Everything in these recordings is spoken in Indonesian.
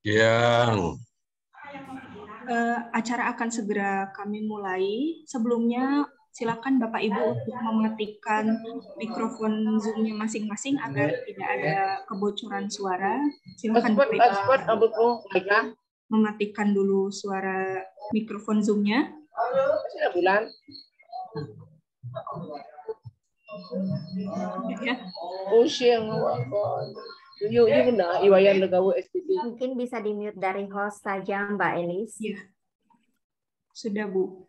Yang Acara akan segera kami mulai. Sebelumnya, silakan Bapak Ibu untuk mematikan mikrofon Zoom-nya masing-masing agar tidak ada kebocoran suara. Silakan Bapak Ibu mematikan dulu suara mikrofon Zoom-nya. Mungkin bisa di-mute dari host saja, Mbak Elis. Ya, sudah Bu.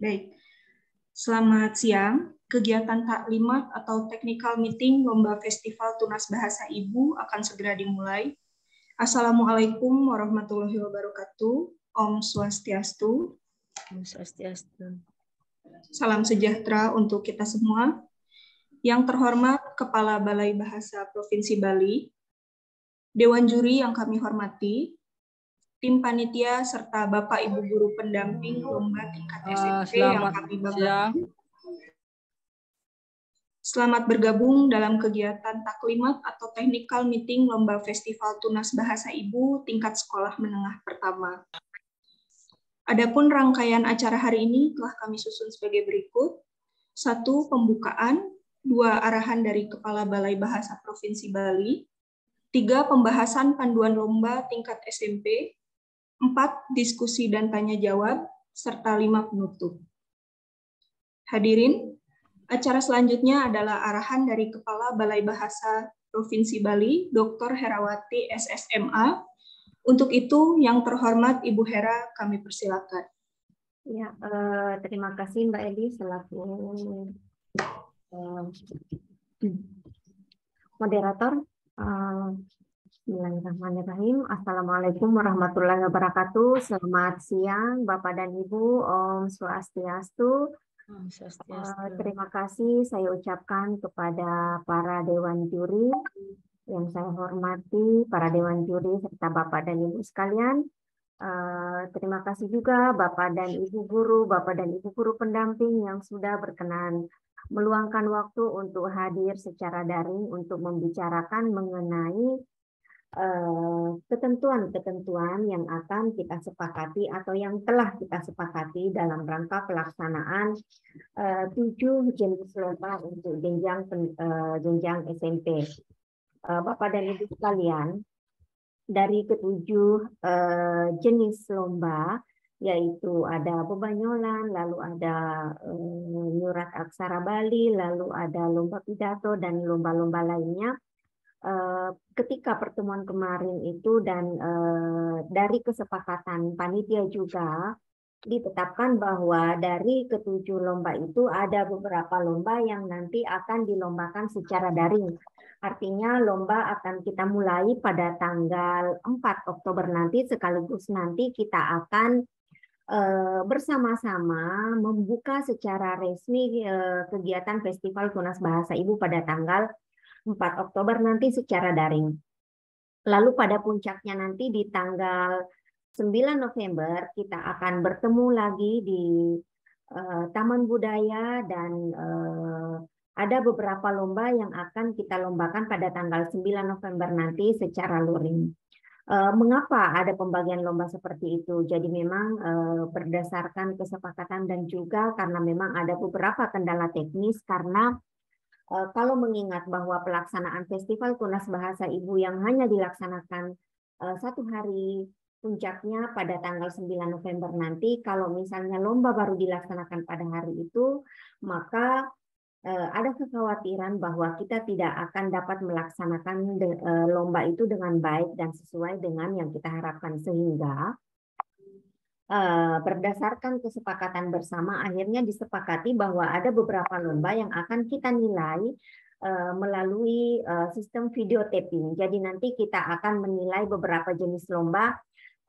Baik, selamat siang. Kegiatan taklimat atau technical meeting Lomba Festival Tunas Bahasa Ibu akan segera dimulai. Assalamualaikum warahmatullahi wabarakatuh. Om Swastiastu. Om Swastiastu. Salam sejahtera untuk kita semua. Yang terhormat Kepala Balai Bahasa Provinsi Bali, Dewan Juri yang kami hormati, tim panitia serta Bapak Ibu guru pendamping lomba tingkat SMP yang kami banggakan. Selamat bergabung dalam kegiatan taklimat atau technical meeting Lomba Festival Tunas Bahasa Ibu tingkat sekolah menengah pertama. Adapun rangkaian acara hari ini telah kami susun sebagai berikut. 1. Pembukaan. 2. Arahan dari Kepala Balai Bahasa Provinsi Bali. 3. Pembahasan panduan lomba tingkat SMP. 4. Diskusi dan tanya jawab, serta 5 penutup. Hadirin, acara selanjutnya adalah arahan dari Kepala Balai Bahasa Provinsi Bali, Dr. Herawati SSMA. Untuk itu, yang terhormat Ibu Hera, kami persilakan. Ya, terima kasih Mbak Edi selaku moderator. Bismillahirrahmanirrahim. Assalamualaikum warahmatullahi wabarakatuh. Selamat siang Bapak dan Ibu. Om Swastiastu. Terima kasih saya ucapkan kepada para Dewan Juri yang saya hormati, para Dewan Juri serta Bapak dan Ibu sekalian. Terima kasih juga Bapak dan Ibu guru, Bapak dan Ibu guru pendamping yang sudah berkenan meluangkan waktu untuk hadir secara daring untuk membicarakan mengenai ketentuan-ketentuan yang akan kita sepakati atau yang telah kita sepakati dalam rangka pelaksanaan 7 jenis lomba untuk jenjang SMP. Bapak dan Ibu sekalian, dari ketujuh jenis lomba, yaitu ada bebanyolan, lalu ada nyurat aksara Bali, lalu ada lomba pidato dan lomba-lomba lainnya. Ketika pertemuan kemarin itu dan dari kesepakatan panitia juga ditetapkan bahwa dari ketujuh lomba itu ada beberapa lomba yang nanti akan dilombakan secara daring. Artinya lomba akan kita mulai pada tanggal 4 Oktober nanti, sekaligus nanti kita akan bersama-sama membuka secara resmi kegiatan Festival Tunas Bahasa Ibu pada tanggal 4 Oktober nanti secara daring. Lalu pada puncaknya nanti di tanggal 9 November kita akan bertemu lagi di Taman Budaya dan ada beberapa lomba yang akan kita lombakan pada tanggal 9 November nanti secara luring. Mengapa ada pembagian lomba seperti itu? Jadi memang berdasarkan kesepakatan dan juga karena memang ada beberapa kendala teknis karena kalau mengingat bahwa pelaksanaan Festival Tunas Bahasa Ibu yang hanya dilaksanakan satu hari puncaknya pada tanggal 9 November nanti, kalau misalnya lomba baru dilaksanakan pada hari itu, maka ada kekhawatiran bahwa kita tidak akan dapat melaksanakan lomba itu dengan baik dan sesuai dengan yang kita harapkan, sehingga berdasarkan kesepakatan bersama akhirnya disepakati bahwa ada beberapa lomba yang akan kita nilai melalui sistem video taping. Jadi nanti kita akan menilai beberapa jenis lomba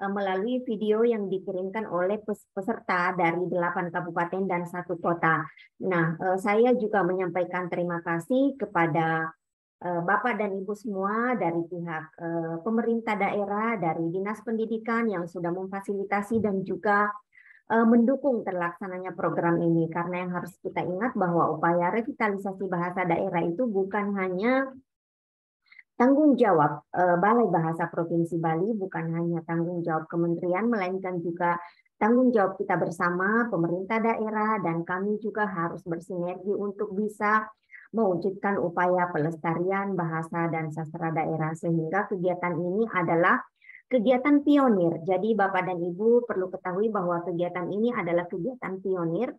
melalui video yang dikirimkan oleh peserta dari 8 kabupaten dan 1 kota. Nah, saya juga menyampaikan terima kasih kepada Bapak dan Ibu semua dari pihak pemerintah daerah, dari Dinas Pendidikan yang sudah memfasilitasi dan juga mendukung terlaksananya program ini. Karena yang harus kita ingat bahwa upaya revitalisasi bahasa daerah itu bukan hanya tanggung jawab Balai Bahasa Provinsi Bali, bukan hanya tanggung jawab kementerian, melainkan juga tanggung jawab kita bersama, pemerintah daerah, dan kami juga harus bersinergi untuk bisa mewujudkan upaya pelestarian bahasa dan sastra daerah, sehingga kegiatan ini adalah kegiatan pionir. Jadi Bapak dan Ibu perlu ketahui bahwa kegiatan ini adalah kegiatan pionir.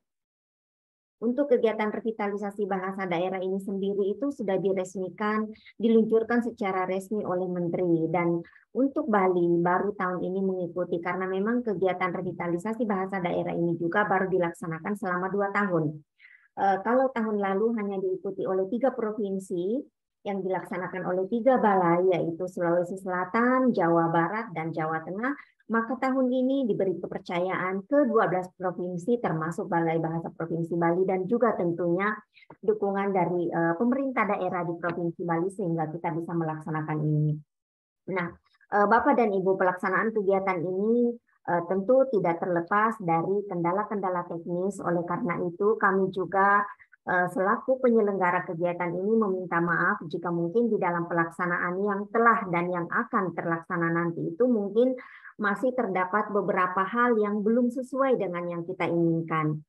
Untuk kegiatan revitalisasi bahasa daerah ini sendiri itu sudah diresmikan, diluncurkan secara resmi oleh Menteri. Dan untuk Bali baru tahun ini mengikuti, karena memang kegiatan revitalisasi bahasa daerah ini juga baru dilaksanakan selama 2 tahun. Kalau tahun lalu hanya diikuti oleh 3 provinsi, yang dilaksanakan oleh 3 balai, yaitu Sulawesi Selatan, Jawa Barat, dan Jawa Tengah, maka tahun ini diberi kepercayaan ke 12 provinsi termasuk Balai Bahasa Provinsi Bali dan juga tentunya dukungan dari pemerintah daerah di Provinsi Bali sehingga kita bisa melaksanakan ini. Nah, Bapak dan Ibu, pelaksanaan kegiatan ini tentu tidak terlepas dari kendala-kendala teknis. Oleh karena itu kami juga selaku penyelenggara kegiatan ini meminta maaf jika mungkin di dalam pelaksanaan yang telah dan yang akan terlaksana nanti itu mungkin masih terdapat beberapa hal yang belum sesuai dengan yang kita inginkan.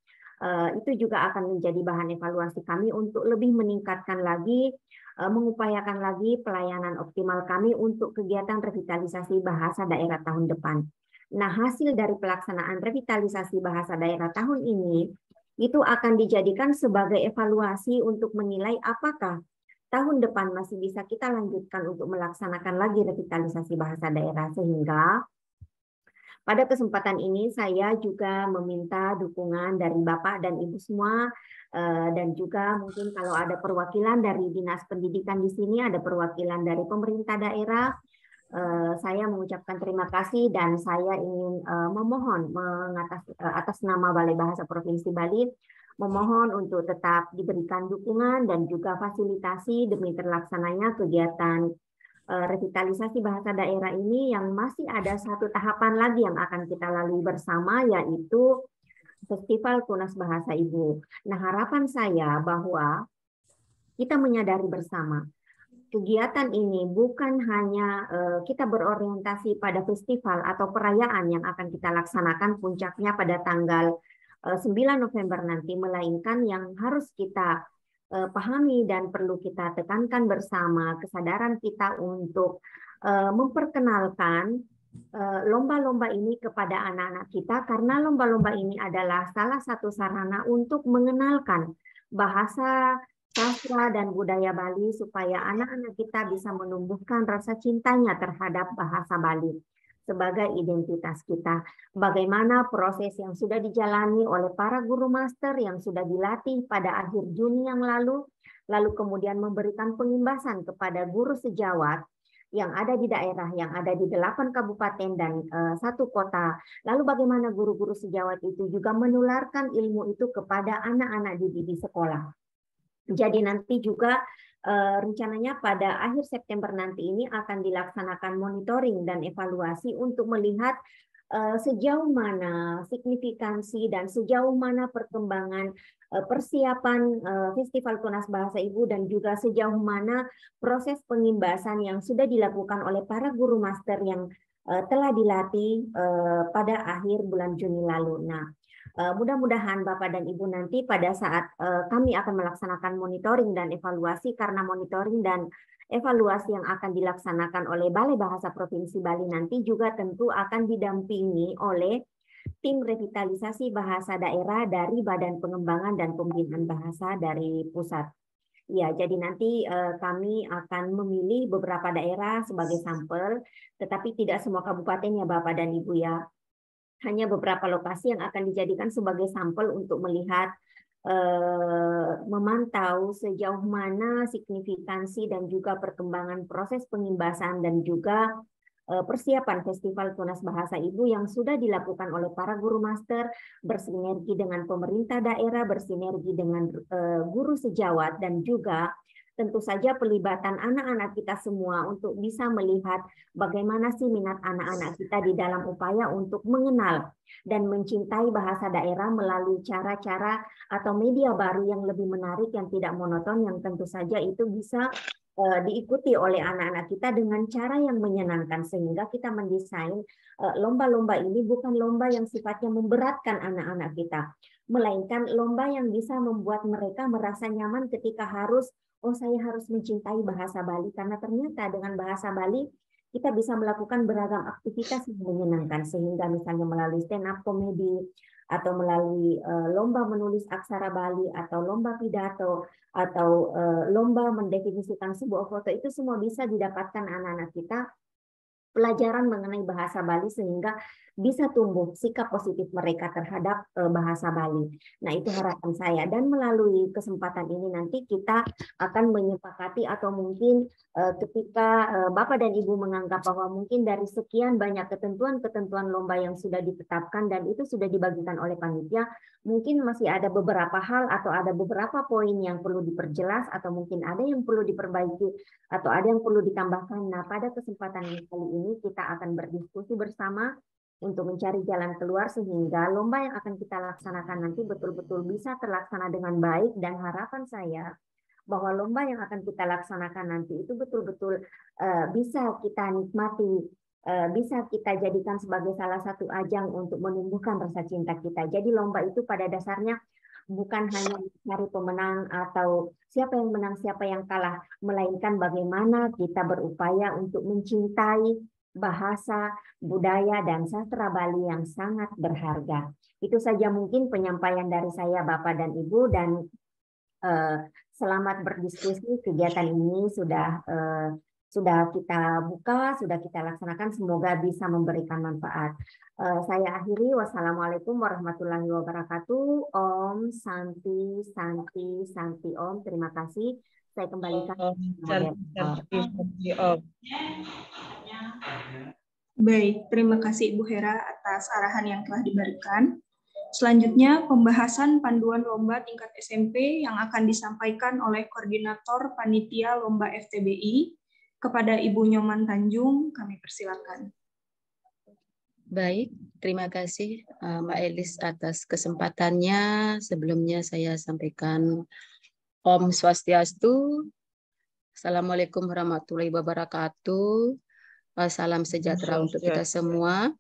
Itu juga akan menjadi bahan evaluasi kami untuk lebih meningkatkan lagi, mengupayakan lagi pelayanan optimal kami untuk kegiatan revitalisasi bahasa daerah tahun depan. Nah, hasil dari pelaksanaan revitalisasi bahasa daerah tahun ini itu akan dijadikan sebagai evaluasi untuk menilai apakah tahun depan masih bisa kita lanjutkan untuk melaksanakan lagi revitalisasi bahasa daerah, sehingga pada kesempatan ini saya juga meminta dukungan dari Bapak dan Ibu semua, dan juga mungkin kalau ada perwakilan dari Dinas Pendidikan di sini, ada perwakilan dari pemerintah daerah, saya mengucapkan terima kasih dan saya ingin memohon atas nama Balai Bahasa Provinsi Bali, memohon untuk tetap diberikan dukungan dan juga fasilitasi demi terlaksananya kegiatan revitalisasi bahasa daerah ini, yang masih ada satu tahapan lagi yang akan kita lalui bersama, yaitu Festival Tunas Bahasa Ibu. Nah, harapan saya bahwa kita menyadari bersama kegiatan ini bukan hanya kita berorientasi pada festival atau perayaan yang akan kita laksanakan puncaknya pada tanggal 9 November nanti, melainkan yang harus kita pahami dan perlu kita tekankan bersama kesadaran kita untuk memperkenalkan lomba-lomba ini kepada anak-anak kita, karena lomba-lomba ini adalah salah satu sarana untuk mengenalkan bahasa, sastra, dan budaya Bali supaya anak-anak kita bisa menumbuhkan rasa cintanya terhadap bahasa Bali sebagai identitas kita. Bagaimana proses yang sudah dijalani oleh para guru master yang sudah dilatih pada akhir Juni yang lalu kemudian memberikan pengimbasan kepada guru sejawat yang ada di daerah, yang ada di 8 kabupaten dan 1 kota. Lalu bagaimana guru-guru sejawat itu juga menularkan ilmu itu kepada anak-anak di sekolah. Jadi nanti juga rencananya pada akhir September nanti ini akan dilaksanakan monitoring dan evaluasi untuk melihat sejauh mana signifikansi dan sejauh mana perkembangan persiapan Festival Tunas Bahasa Ibu, dan juga sejauh mana proses pengimbasan yang sudah dilakukan oleh para guru master yang telah dilatih pada akhir bulan Juni lalu. Nah, mudah-mudahan Bapak dan Ibu nanti pada saat kami akan melaksanakan monitoring dan evaluasi, karena monitoring dan evaluasi yang akan dilaksanakan oleh Balai Bahasa Provinsi Bali nanti juga tentu akan didampingi oleh tim revitalisasi bahasa daerah dari Badan Pengembangan dan Pembinaan Bahasa dari pusat. Ya, jadi nanti kami akan memilih beberapa daerah sebagai sampel, tetapi tidak semua kabupaten ya Bapak dan Ibu ya. Hanya beberapa lokasi yang akan dijadikan sebagai sampel untuk melihat, memantau sejauh mana signifikansi dan juga perkembangan proses pengimbasan dan juga persiapan Festival Tunas Bahasa Ibu yang sudah dilakukan oleh para guru master, bersinergi dengan pemerintah daerah, bersinergi dengan guru sejawat, dan juga tentu saja pelibatan anak-anak kita semua untuk bisa melihat bagaimana sih minat anak-anak kita di dalam upaya untuk mengenal dan mencintai bahasa daerah melalui cara-cara atau media baru yang lebih menarik, yang tidak monoton, yang tentu saja itu bisa diikuti oleh anak-anak kita dengan cara yang menyenangkan, sehingga kita mendesain lomba-lomba ini bukan lomba yang sifatnya memberatkan anak-anak kita, melainkan lomba yang bisa membuat mereka merasa nyaman ketika harus, oh saya harus mencintai bahasa Bali, karena ternyata dengan bahasa Bali kita bisa melakukan beragam aktivitas yang menyenangkan, sehingga misalnya melalui stand up comedy atau melalui lomba menulis aksara Bali atau lomba pidato atau lomba mendefinisikan sebuah foto, itu semua bisa didapatkan anak-anak kita pelajaran mengenai bahasa Bali, sehingga bisa tumbuh sikap positif mereka terhadap bahasa Bali. Nah, itu harapan saya. Dan melalui kesempatan ini nanti kita akan menyepakati, atau mungkin ketika Bapak dan Ibu menganggap bahwa mungkin dari sekian banyak ketentuan-ketentuan lomba yang sudah ditetapkan dan itu sudah dibagikan oleh panitia, mungkin masih ada beberapa hal atau ada beberapa poin yang perlu diperjelas, atau mungkin ada yang perlu diperbaiki, atau ada yang perlu ditambahkan. Nah, pada kesempatan kali ini kita akan berdiskusi bersama untuk mencari jalan keluar, sehingga lomba yang akan kita laksanakan nanti betul-betul bisa terlaksana dengan baik. Dan harapan saya bahwa lomba yang akan kita laksanakan nanti itu betul-betul bisa kita nikmati, bisa kita jadikan sebagai salah satu ajang untuk menumbuhkan rasa cinta kita. Jadi lomba itu pada dasarnya bukan hanya mencari pemenang atau siapa yang menang, siapa yang kalah, melainkan bagaimana kita berupaya untuk mencintai bahasa, budaya, dan sastra Bali yang sangat berharga. Itu saja mungkin penyampaian dari saya, Bapak dan Ibu, dan selamat berdiskusi. Kegiatan ini sudah kita buka, sudah kita laksanakan. Semoga bisa memberikan manfaat. Saya akhiri. Wassalamualaikum warahmatullahi wabarakatuh. Om Santi, Santi, Santi Om. Terima kasih. Saya kembalikan. Baik, terima kasih Ibu Hera atas arahan yang telah diberikan. Selanjutnya, pembahasan panduan lomba tingkat SMP yang akan disampaikan oleh Koordinator Panitia Lomba FTBI kepada Ibu Nyoman Tanjung. Kami persilakan. Baik, terima kasih Mbak Elis atas kesempatannya. Sebelumnya saya sampaikan Om Swastiastu. Assalamualaikum warahmatullahi wabarakatuh. Salam sejahtera untuk kita semua.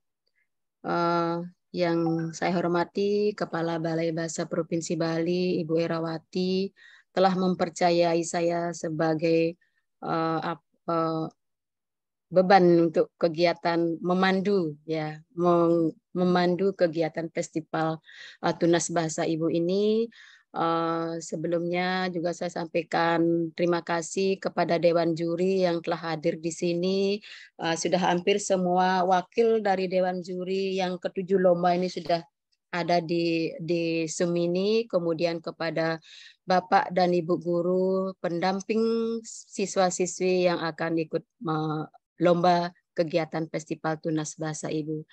Yang saya hormati Kepala Balai Bahasa Provinsi Bali, Ibu Erawati, telah mempercayai saya sebagai beban untuk kegiatan memandu, ya, memandu kegiatan Festival Tunas Bahasa Ibu ini. Sebelumnya juga saya sampaikan terima kasih kepada Dewan Juri yang telah hadir di sini. Sudah hampir semua wakil dari Dewan Juri yang ketujuh lomba ini sudah ada di Sumini. Kemudian kepada Bapak dan Ibu guru, pendamping siswa-siswi yang akan ikut lomba kegiatan Festival Tunas Bahasa Ibu.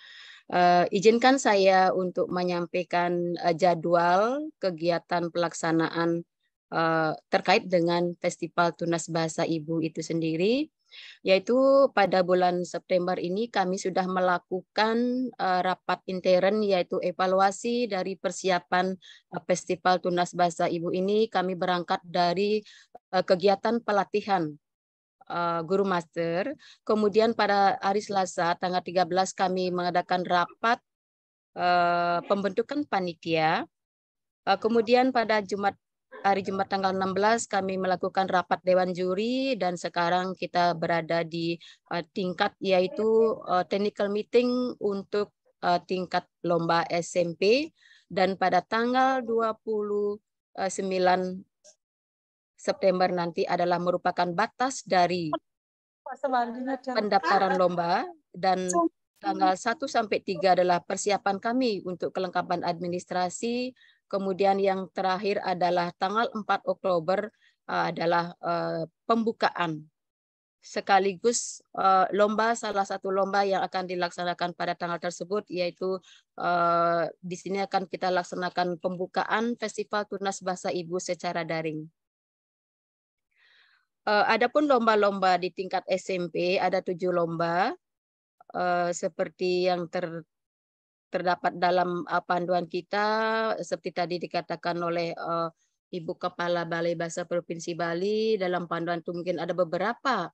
Izinkan saya untuk menyampaikan jadwal kegiatan pelaksanaan terkait dengan Festival Tunas Bahasa Ibu itu sendiri, yaitu pada bulan September ini kami sudah melakukan rapat intern, yaitu evaluasi dari persiapan Festival Tunas Bahasa Ibu ini. Kami berangkat dari kegiatan pelatihan guru master. Kemudian pada hari Selasa tanggal 13 kami mengadakan rapat pembentukan panitia. Kemudian pada hari Jumat tanggal 16 kami melakukan rapat Dewan Juri, dan sekarang kita berada di tingkat yaitu technical meeting untuk tingkat lomba SMP, dan pada tanggal 29 September nanti adalah merupakan batas dari pendaftaran lomba, dan tanggal 1 sampai 3 adalah persiapan kami untuk kelengkapan administrasi. Kemudian yang terakhir adalah tanggal 4 Oktober adalah pembukaan. Sekaligus lomba, salah satu lomba yang akan dilaksanakan pada tanggal tersebut, yaitu di sini akan kita laksanakan pembukaan Festival Tunas Bahasa Ibu secara daring. Adapun lomba-lomba di tingkat SMP ada 7 lomba seperti yang terdapat dalam panduan kita, seperti tadi dikatakan oleh Ibu Kepala Balai Bahasa Provinsi Bali, dalam panduan itu mungkin ada beberapa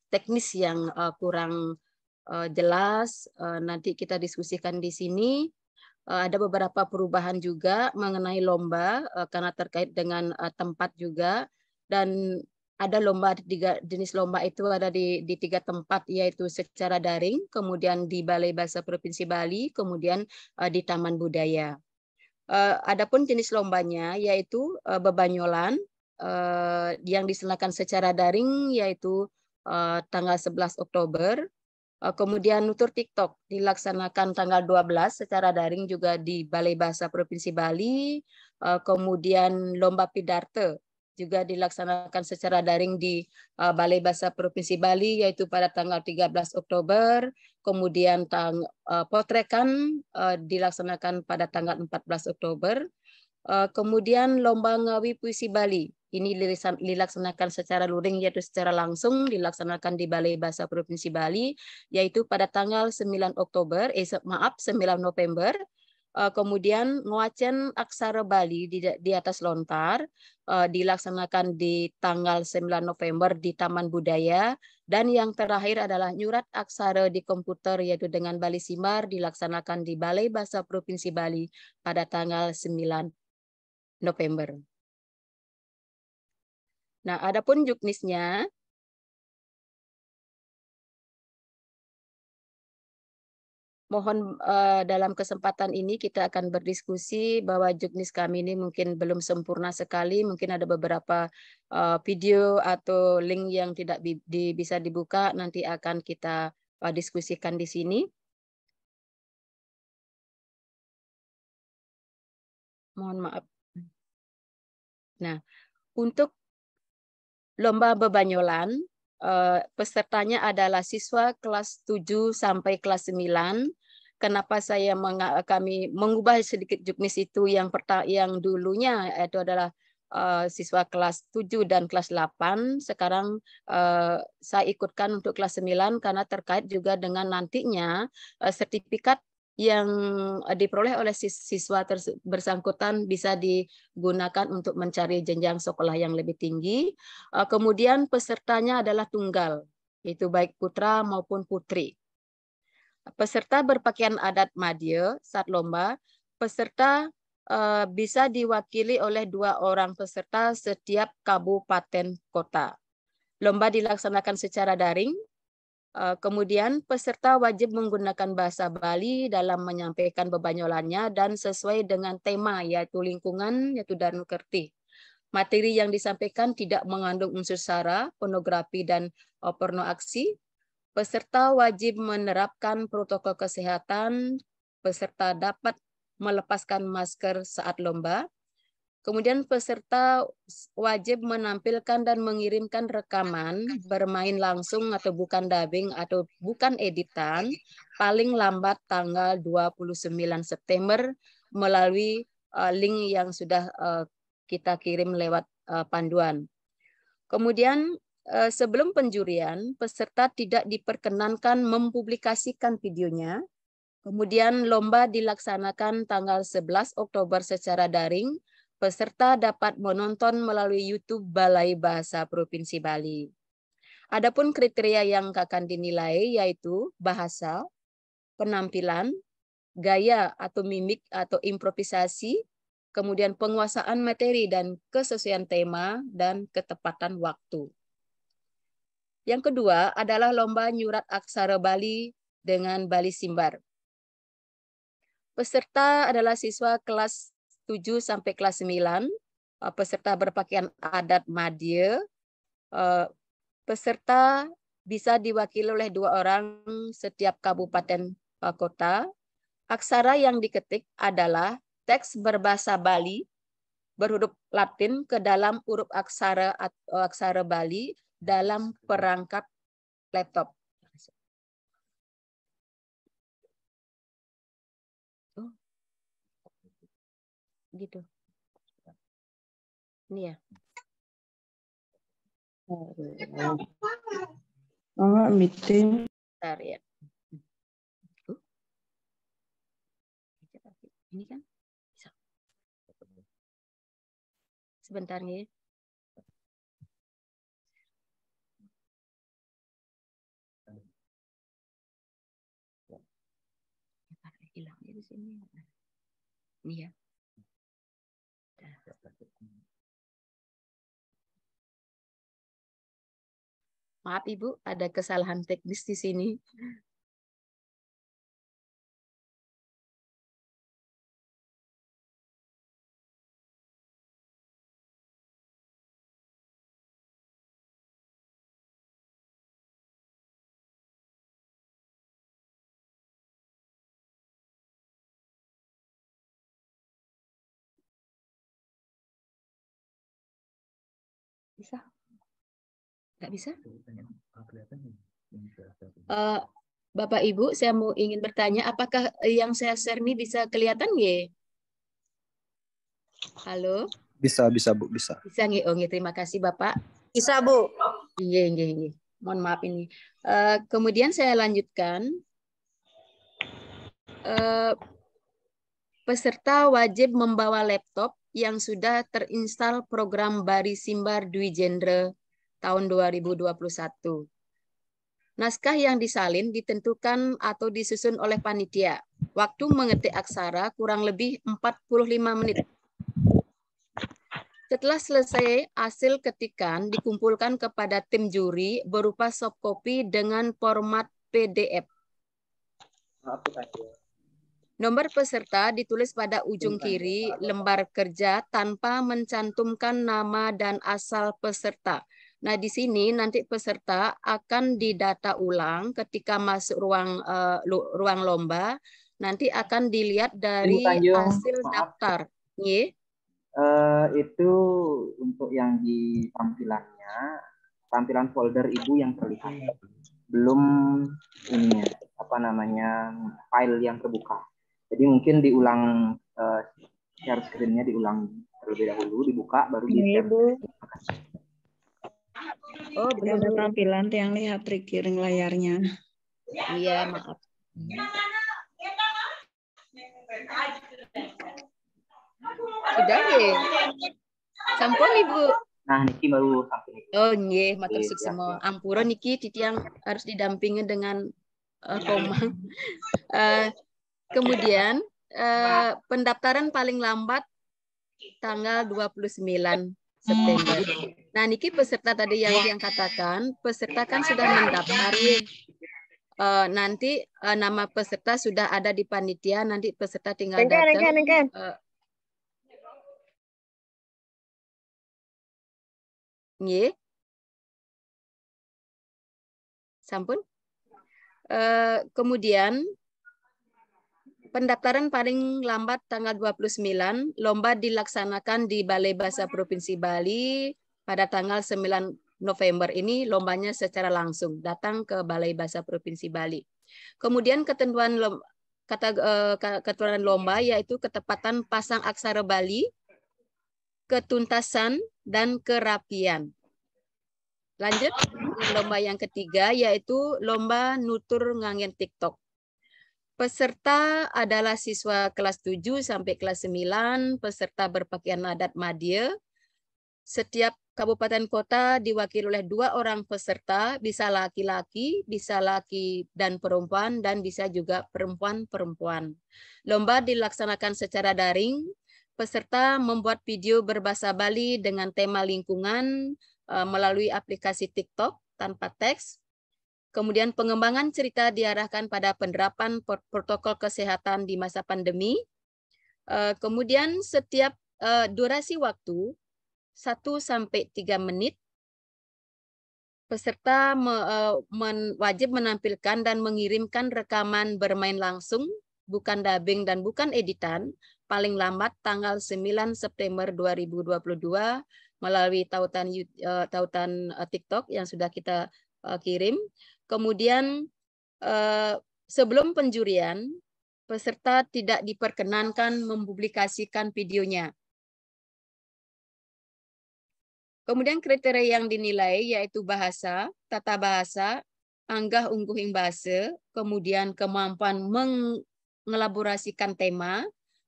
teknis yang kurang jelas. Nanti kita diskusikan di sini. Ada beberapa perubahan juga mengenai lomba karena terkait dengan tempat juga, dan ada lomba, 3 jenis lomba itu ada di 3 tempat, yaitu secara daring, kemudian di Balai Bahasa Provinsi Bali, kemudian di Taman Budaya. Adapun jenis lombanya yaitu bebanyolan yang diselenggarakan secara daring, yaitu tanggal 11 Oktober. Kemudian nutur TikTok dilaksanakan tanggal 12 secara daring juga di Balai Bahasa Provinsi Bali. Kemudian lomba Pidarte juga dilaksanakan secara daring di Balai Bahasa Provinsi Bali, yaitu pada tanggal 13 Oktober. Kemudian potrekan dilaksanakan pada tanggal 14 Oktober. Kemudian lomba Ngawi Puisi Bali. Ini dilaksanakan secara luring, yaitu secara langsung dilaksanakan di Balai Bahasa Provinsi Bali, yaitu pada tanggal 9 November. Kemudian Ngwacen Aksara Bali di atas lontar dilaksanakan di tanggal 9 November di Taman Budaya. Dan yang terakhir adalah Nyurat Aksara di komputer, yaitu dengan Bali Simbar, dilaksanakan di Balai Bahasa Provinsi Bali pada tanggal 9 November. Nah, adapun juknisnya, mohon dalam kesempatan ini kita akan berdiskusi bahwa juknis kami ini mungkin belum sempurna sekali, mungkin ada beberapa video atau link yang tidak bisa dibuka, nanti akan kita diskusikan di sini. Mohon maaf. Nah, untuk lomba bebanyolan, pesertanya adalah siswa kelas 7 sampai kelas 9. Kenapa kami mengubah sedikit juknis itu, yang dulunya itu adalah siswa kelas 7 dan kelas 8. Sekarang saya ikutkan untuk kelas 9 karena terkait juga dengan nantinya sertifikat yang diperoleh oleh siswa bersangkutan bisa digunakan untuk mencari jenjang sekolah yang lebih tinggi. Kemudian pesertanya adalah tunggal, yaitu baik putra maupun putri. Peserta berpakaian adat Madya saat lomba. Peserta bisa diwakili oleh 2 orang peserta setiap kabupaten kota. Lomba dilaksanakan secara daring. Kemudian peserta wajib menggunakan bahasa Bali dalam menyampaikan bebanyolannya dan sesuai dengan tema, yaitu lingkungan, yaitu Danu Kerti. Materi yang disampaikan tidak mengandung unsur sara, pornografi, dan porno aksi. Peserta wajib menerapkan protokol kesehatan. Peserta dapat melepaskan masker saat lomba. Kemudian peserta wajib menampilkan dan mengirimkan rekaman bermain langsung atau bukan dubbing atau bukan editan paling lambat tanggal 29 September melalui link yang sudah kita kirim lewat panduan. Kemudian sebelum penjurian, peserta tidak diperkenankan mempublikasikan videonya. Kemudian lomba dilaksanakan tanggal 11 Oktober secara daring. Peserta dapat menonton melalui YouTube Balai Bahasa Provinsi Bali. Adapun kriteria yang akan dinilai yaitu bahasa, penampilan, gaya atau mimik atau improvisasi, kemudian penguasaan materi dan kesesuaian tema dan ketepatan waktu. Yang kedua adalah lomba Nyurat Aksara Bali dengan Bali Simbar. Peserta adalah siswa kelas 7 sampai kelas 9. Peserta berpakaian adat Madya. Peserta bisa diwakili oleh 2 orang setiap kabupaten kota. Aksara yang diketik adalah teks berbahasa Bali berhuruf Latin ke dalam huruf aksara atau aksara Bali dalam perangkat laptop. Gitu. Ini ya. Meeting. Bentar ya. Ini kan. Sebentar nih. Hilangnya di sini. Ini ya. Maaf Ibu, ada kesalahan teknis di sini. Bisa? Nggak bisa? Bapak Ibu, saya mau ingin bertanya, apakah yang saya share ini bisa kelihatan nggih? Halo? Bisa Bu, bisa. Bisa nggih? Oh, nggih, terima kasih Bapak. Bisa, Bu. Nggih. Mohon maaf ini. Kemudian saya lanjutkan. Peserta wajib membawa laptop yang sudah terinstal program Barisimbar Dwi Jendra tahun 2021. Naskah yang disalin ditentukan atau disusun oleh panitia. Waktu mengetik aksara kurang lebih 45 menit. Setelah selesai, hasil ketikan dikumpulkan kepada tim juri berupa soft copy dengan format PDF. Nomor peserta ditulis pada ujung kiri lembar kerja tanpa mencantumkan nama dan asal peserta. Nah, di sini nanti peserta akan didata ulang ketika masuk ruang lomba. Nanti akan dilihat dari hasil daftar. Itu untuk yang di tampilan folder Ibu yang terlihat. Belum ininya, file yang terbuka. Jadi mungkin diulang share screen-nya diulang terlebih dahulu, dibuka baru di-share. Oh, belum ada tampilan yang lihat triggering layarnya. Iya, maaf. Sudah ya? Sampun Ibu. Nah, Niki baru sampai. Oh, nggih, matur suksema. Ampura niki yang harus didampingi dengan koma. Kemudian pendaftaran paling lambat tanggal 29 September. Nah, niki peserta tadi yang katakan, peserta kan sudah mendaftar ya. Nanti nama peserta sudah ada di panitia, nanti peserta tinggal datang. Nggih. Sampun. Kemudian pendaftaran paling lambat tanggal 29, lomba dilaksanakan di Balai Bahasa Provinsi Bali pada tanggal 9 November ini, lombanya secara langsung datang ke Balai Bahasa Provinsi Bali. Kemudian ketentuan lomba yaitu ketepatan pasang aksara Bali, ketuntasan, dan kerapian. Lanjut, lomba yang ketiga yaitu lomba nutur ngangen TikTok. Peserta adalah siswa kelas 7 sampai kelas 9, peserta berpakaian adat Madya. Setiap kabupaten kota diwakili oleh 2 orang peserta, bisa laki-laki, bisa laki dan perempuan, dan bisa juga perempuan-perempuan. Lomba dilaksanakan secara daring, peserta membuat video berbahasa Bali dengan tema lingkungan melalui aplikasi TikTok tanpa teks. Kemudian pengembangan cerita diarahkan pada penerapan protokol kesehatan di masa pandemi. Kemudian setiap durasi waktu 1-3 menit, peserta wajib menampilkan dan mengirimkan rekaman bermain langsung, bukan dubbing dan bukan editan, paling lambat tanggal 9 September 2022 melalui tautan TikTok yang sudah kita kirim. Kemudian sebelum penjurian, peserta tidak diperkenankan mempublikasikan videonya. Kemudian kriteria yang dinilai yaitu bahasa, tata bahasa, anggah ungguhing bahasa, kemudian kemampuan mengelaborasikan tema,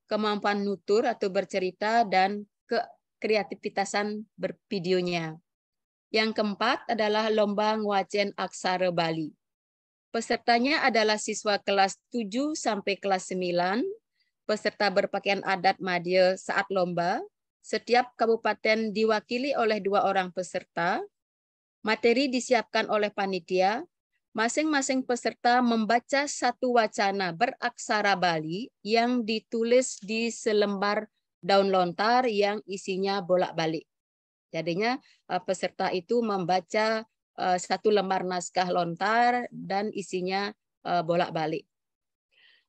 kemampuan nutur atau bercerita, dan kreativitasan bervideonya. Yang keempat adalah lomba ngwacen aksara Bali. Pesertanya adalah siswa kelas 7 sampai kelas 9. Peserta berpakaian adat Madya saat lomba. Setiap kabupaten diwakili oleh 2 orang peserta. Materi disiapkan oleh panitia. Masing-masing peserta membaca satu wacana beraksara Bali yang ditulis di selembar daun lontar yang isinya bolak-balik. Jadinya peserta itu membaca satu lembar naskah lontar dan isinya bolak-balik.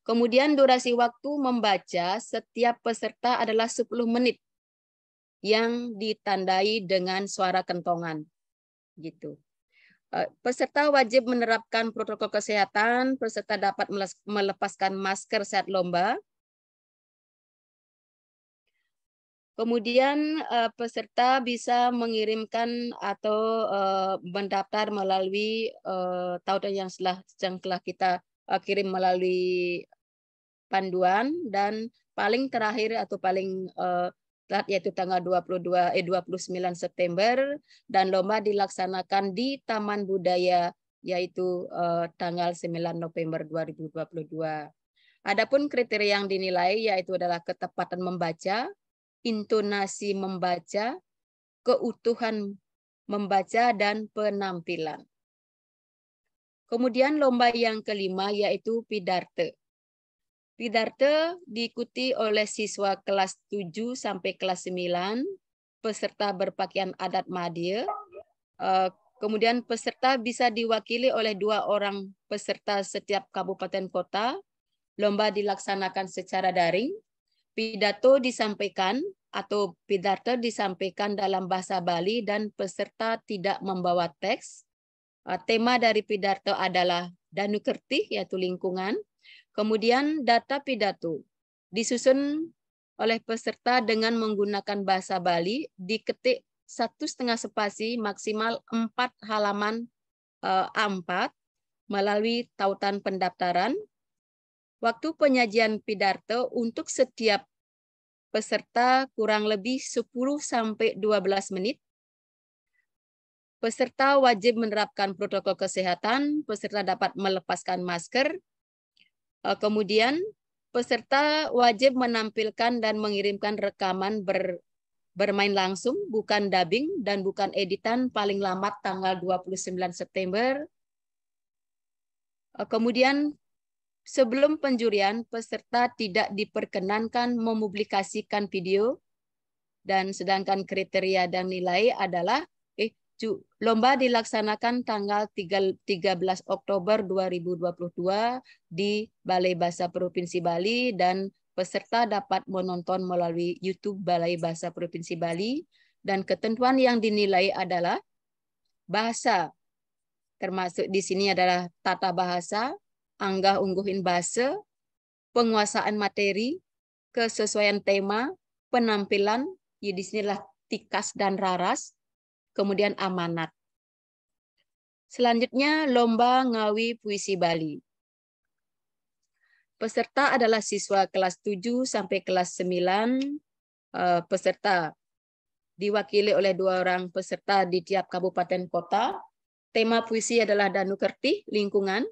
Kemudian durasi waktu membaca setiap peserta adalah 10 menit yang ditandai dengan suara kentongan. Gitu. Peserta wajib menerapkan protokol kesehatan, peserta dapat melepaskan masker saat lomba. Kemudian peserta bisa mengirimkan atau mendaftar melalui tautan yang telah kita kirim melalui panduan, dan paling terakhir atau paling telat yaitu tanggal 29 September, dan lomba dilaksanakan di Taman Budaya yaitu tanggal 9 November 2022. Adapun kriteria yang dinilai yaitu adalah ketepatan membaca, intonasi membaca, keutuhan membaca, dan penampilan. Kemudian lomba yang kelima yaitu Pidarte. Pidarte diikuti oleh siswa kelas 7 sampai kelas 9, peserta berpakaian adat Madya. Kemudian peserta bisa diwakili oleh 2 orang peserta setiap kabupaten kota. Lomba dilaksanakan secara daring. Pidato disampaikan atau Pidarte disampaikan dalam bahasa Bali dan peserta tidak membawa teks. Tema dari Pidarte adalah Danu Kertih, yaitu lingkungan. Kemudian data pidato disusun oleh peserta dengan menggunakan bahasa Bali, diketik 1,5 spasi maksimal 4 halaman A4 melalui tautan pendaftaran. Waktu penyajian Pidarte untuk setiap peserta kurang lebih 10 sampai 12 menit. Peserta wajib menerapkan protokol kesehatan, peserta dapat melepaskan masker. Kemudian peserta wajib menampilkan dan mengirimkan rekaman bermain langsung, bukan dubbing dan bukan editan, paling lambat tanggal 29 September. Kemudian sebelum penjurian, peserta tidak diperkenankan mempublikasikan video, dan sedangkan kriteria dan nilai adalah lomba dilaksanakan tanggal 13 Oktober 2022 di Balai Bahasa Provinsi Bali, dan peserta dapat menonton melalui YouTube Balai Bahasa Provinsi Bali, dan ketentuan yang dinilai adalah bahasa, termasuk di sini adalah tata bahasa, anggah ungguhin bahasa, penguasaan materi, kesesuaian tema, penampilan, ya di sinilah tikas dan raras, kemudian amanat. Selanjutnya lomba Ngawi Puisi Bali. Peserta adalah siswa kelas 7 sampai kelas 9. Peserta diwakili oleh 2 orang peserta di tiap kabupaten kota. Tema puisi adalah Danu Kertih, lingkungan.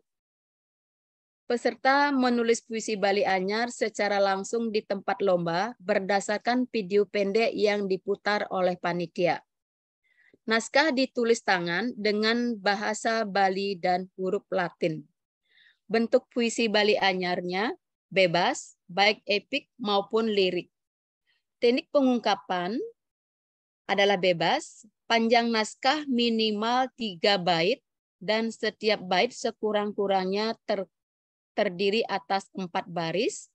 Peserta menulis puisi Bali Anyar secara langsung di tempat lomba berdasarkan video pendek yang diputar oleh panitia. Naskah ditulis tangan dengan bahasa Bali dan huruf Latin. Bentuk puisi Bali Anyarnya bebas, baik epik maupun lirik. Teknik pengungkapan adalah bebas, panjang naskah minimal 3 bait, dan setiap bait sekurang-kurangnya terdiri atas 4 baris.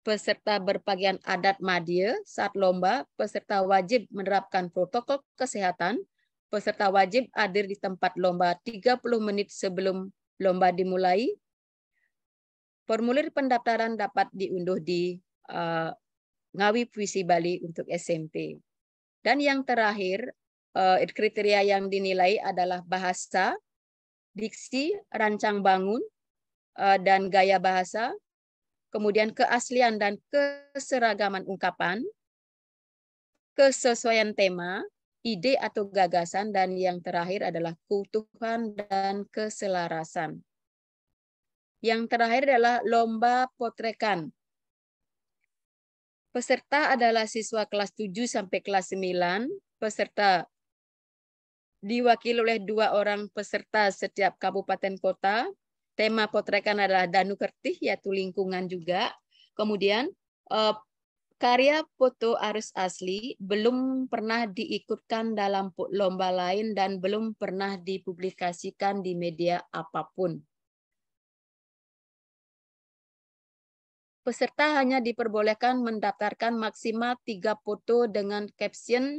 Peserta berpakaian adat Madya saat lomba, peserta wajib menerapkan protokol kesehatan. Peserta wajib hadir di tempat lomba 30 menit sebelum lomba dimulai. Formulir pendaftaran dapat diunduh di Ngawi Puisi Bali untuk SMP. Dan yang terakhir, kriteria yang dinilai adalah bahasa, diksi, rancang bangun, dan gaya bahasa, kemudian keaslian dan keseragaman ungkapan, kesesuaian tema, ide atau gagasan, dan yang terakhir adalah keutuhan dan keselarasan. Yang terakhir adalah lomba potrekan. Peserta adalah siswa kelas 7 sampai kelas 9. Peserta diwakili oleh 2 orang peserta setiap kabupaten kota. Tema potrekan adalah Danu Kertih, yaitu lingkungan juga. Kemudian karya foto arus asli belum pernah diikutkan dalam lomba lain dan belum pernah dipublikasikan di media apapun. Peserta hanya diperbolehkan mendaftarkan maksimal 3 foto dengan caption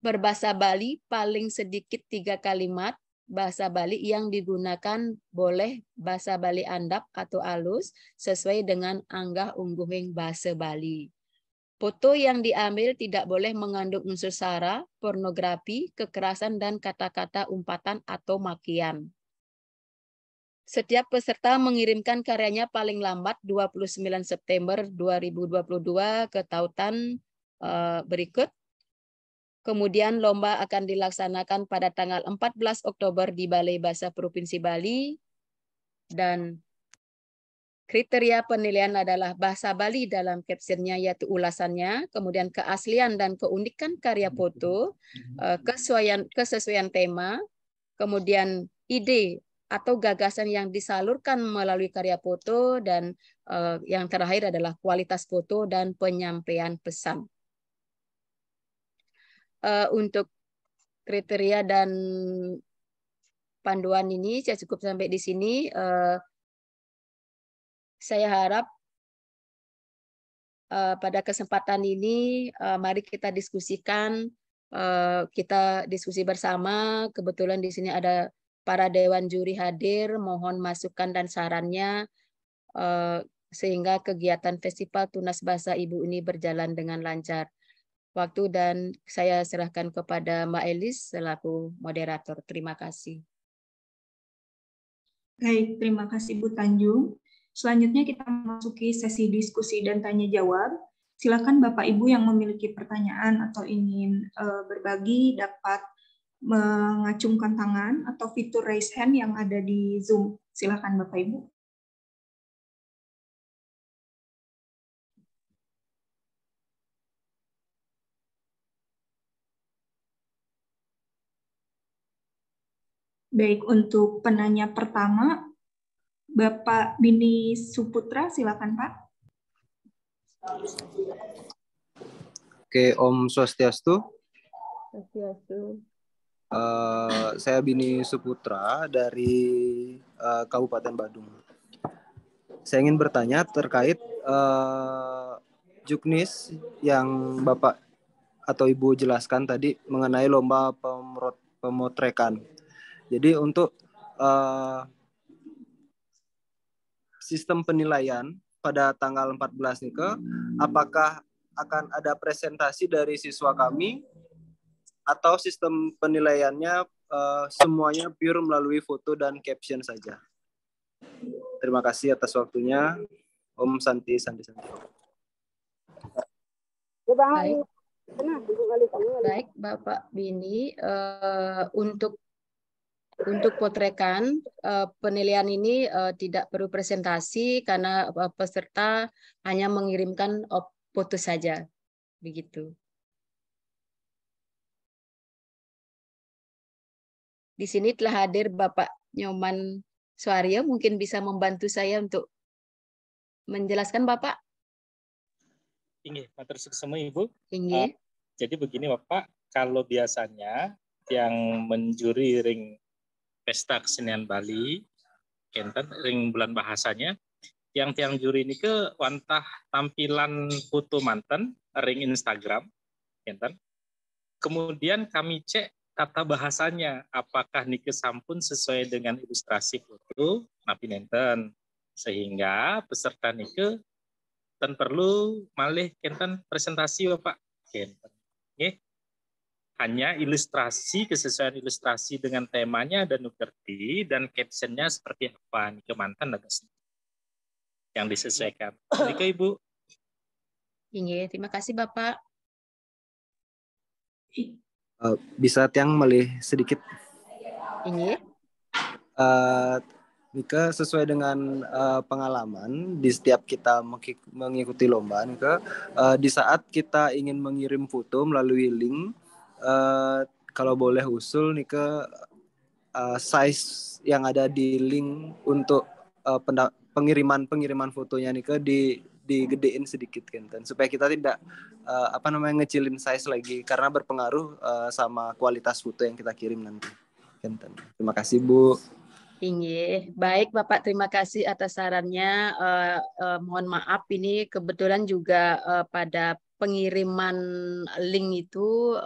berbahasa Bali, paling sedikit 3 kalimat. Bahasa Bali yang digunakan boleh bahasa Bali andap atau alus sesuai dengan anggah ungguhing bahasa Bali. Foto yang diambil tidak boleh mengandung unsur sara, pornografi, kekerasan, dan kata-kata umpatan atau makian. Setiap peserta mengirimkan karyanya paling lambat 29 September 2022 ke tautan berikut. Kemudian lomba akan dilaksanakan pada tanggal 14 Oktober di Balai Bahasa Provinsi Bali. Dan kriteria penilaian adalah bahasa Bali dalam captionnya yaitu ulasannya, kemudian keaslian dan keunikan karya foto, kesesuaian tema, kemudian ide atau gagasan yang disalurkan melalui karya foto, dan yang terakhir adalah kualitas foto dan penyampaian pesan. Untuk kriteria dan panduan ini saya cukup sampai di sini. Saya harap pada kesempatan ini mari kita diskusikan, kita diskusi bersama. Kebetulan di sini ada para dewan juri hadir, mohon masukan dan sarannya sehingga kegiatan Festival Tunas Bahasa Ibu ini berjalan dengan lancar. Waktu dan saya serahkan kepada Mbak Elis selaku moderator. Terima kasih. Baik, terima kasih Bu Tanjung. Selanjutnya kita memasuki sesi diskusi dan tanya jawab. Silakan Bapak Ibu yang memiliki pertanyaan atau ingin berbagi dapat mengacungkan tangan atau fitur raise hand yang ada di Zoom. Silakan Bapak Ibu. Baik, untuk penanya pertama, Bapak Bini Suputra, silakan Pak. Oke, Om Swastiastu. Swastiastu. Saya Bini Suputra dari Kabupaten Badung. Saya ingin bertanya terkait juknis yang Bapak atau Ibu jelaskan tadi mengenai lomba pemotrekan. Jadi untuk sistem penilaian pada tanggal 14 nih apakah akan ada presentasi dari siswa kami atau sistem penilaiannya semuanya pure melalui foto dan caption saja. Terima kasih atas waktunya, Om Santi. Baik, Bapak Bini, untuk potrekan penilaian ini tidak perlu presentasi karena peserta hanya mengirimkan foto saja, begitu. Di sini telah hadir Bapak Nyoman Suaryo, mungkin bisa membantu saya untuk menjelaskan Bapak. Inggih, matur semua Ibu. Inggih. Jadi begini Bapak, kalau biasanya yang menjuri ring Pesta Kesenian Bali, kenten ring bulan bahasanya, yang tiang juri ini ke wantah tampilan foto manten ring Instagram, kenten. Kemudian kami cek kata bahasanya, apakah nike sampun sesuai dengan ilustrasi foto napi nenten, sehingga peserta nike ten perlu malih kenten presentasi Bapak, kenten. Oke. Hanya ilustrasi, kesesuaian ilustrasi dengan temanya dan nukerti dan captionnya seperti apa nih kemantan dan yang disesuaikan. Nike Ibu. Inggih, terima kasih Bapak. Bisa tiang melih sedikit. Ini. Nika sesuai dengan pengalaman di setiap kita mengikuti lomba Nika, di saat kita ingin mengirim foto melalui link, kalau boleh usul Nika, size yang ada di link untuk pengiriman fotonya Nika digedein sedikit kan, supaya kita tidak ngecilin size lagi karena berpengaruh sama kualitas foto yang kita kirim nanti. Terima kasih Bu. Baik Bapak, terima kasih atas sarannya. Mohon maaf ini kebetulan juga pada pengiriman link itu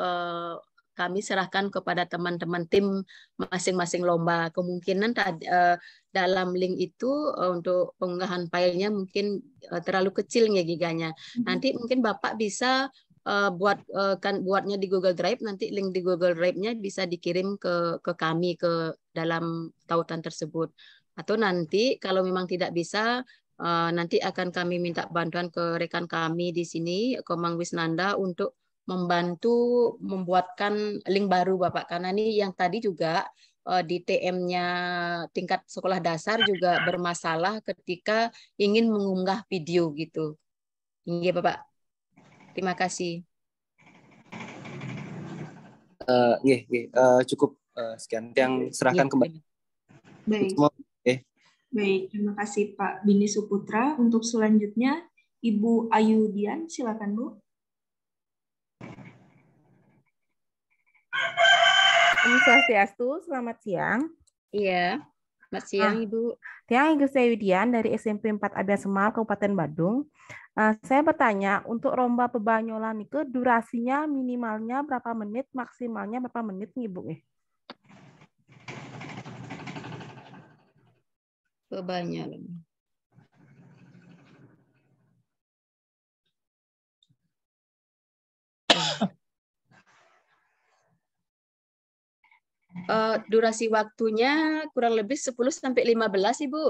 kami serahkan kepada teman-teman tim masing-masing lomba. Kemungkinan dalam link itu untuk pengunggahan filenya mungkin terlalu kecil ya giganya. Nanti mungkin Bapak bisa buatnya di Google Drive, nanti link di Google Drive-nya bisa dikirim ke kami ke dalam tautan tersebut. Atau nanti kalau memang tidak bisa, nanti akan kami minta bantuan ke rekan kami di sini, Komang Wisnanda, untuk membantu membuatkan link baru Bapak. Karena ini yang tadi juga di TM-nya tingkat sekolah dasar juga bermasalah ketika ingin mengunggah video gitu. Ini Bapak. Terima kasih. Cukup sekian yang serahkan kembali. Baik. Baik, terima kasih Pak Bini Suputra. Untuk selanjutnya Ibu Ayu Dian, silakan Bu. Om Swastiastu, selamat siang. Iya, selamat siang Ibu. Tiang Ibu Widian dari SMP 4 Abia Semal, Kabupaten Badung. Saya bertanya, untuk lomba pebanyolan itu durasinya minimalnya berapa menit, maksimalnya berapa menit nih Bu? Pebanyolan. Durasi waktunya kurang lebih 10-15 Ibu.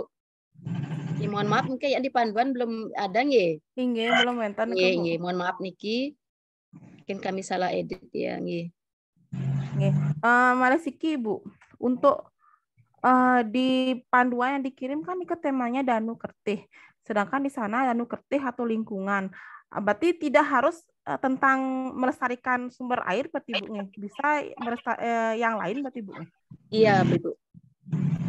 Ya, mohon maaf mungkin yang di panduan belum ada nggih. Nggih, belum enten nggih, mohon maaf niki. Mungkin kami salah edit ya nggih. Nggih. Maresiki Ibu, untuk di panduan yang dikirim kan ke temanya Danu Kertih. Sedangkan di sana Danu Kertih atau lingkungan. Berarti tidak harus tentang melestarikan sumber air berarti Bu. Bisa yang lain berarti Bu. Iya, Bu.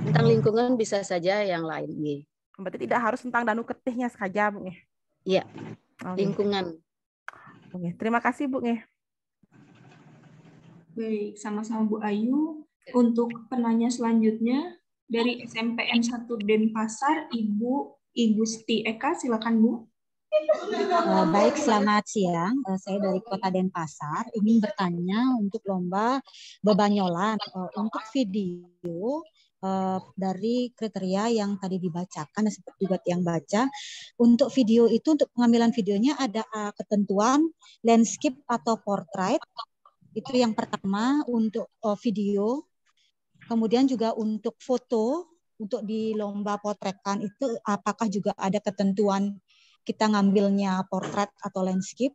Tentang lingkungan bisa saja yang lain nggih. Berarti tidak harus tentang Danu Kertihnya saja, Bu. Iya. Lingkungan. Oke, terima kasih, Bu. Baik, sama-sama Bu Ayu. Untuk penanya selanjutnya dari SMPN 1 Denpasar, Ibu Igusti Eka, silakan Bu. Baik, selamat siang. Saya dari Kota Denpasar ingin bertanya untuk lomba bebanyolan untuk video dari kriteria yang tadi dibacakan dan seperti juga yang baca. Untuk video itu, untuk pengambilan videonya ada ketentuan landscape atau portrait. Itu yang pertama untuk video. Kemudian juga untuk foto, untuk di lomba potretan itu apakah juga ada ketentuan kita ngambilnya portrait atau landscape.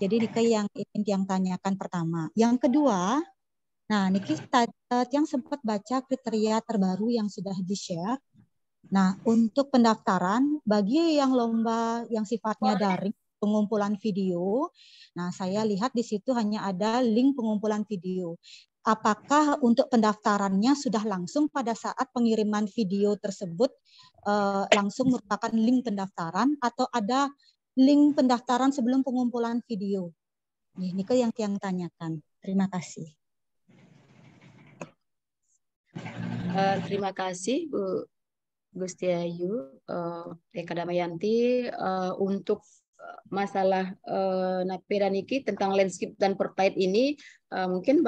Jadi Niki yang ingin yang tanyakan pertama. Yang kedua, nah Niki yang sempat baca kriteria terbaru yang sudah di-share. Nah, untuk pendaftaran bagi yang lomba yang sifatnya daring, pengumpulan video. Nah, saya lihat di situ hanya ada link pengumpulan video. Apakah untuk pendaftarannya sudah langsung pada saat pengiriman video tersebut langsung merupakan link pendaftaran atau ada link pendaftaran sebelum pengumpulan video? Ini ke yang tanyakan. Terima kasih. Terima kasih Bu Gusti Ayu, Eka Damayanti, untuk masalah Napira niki tentang landscape dan portrait ini mungkin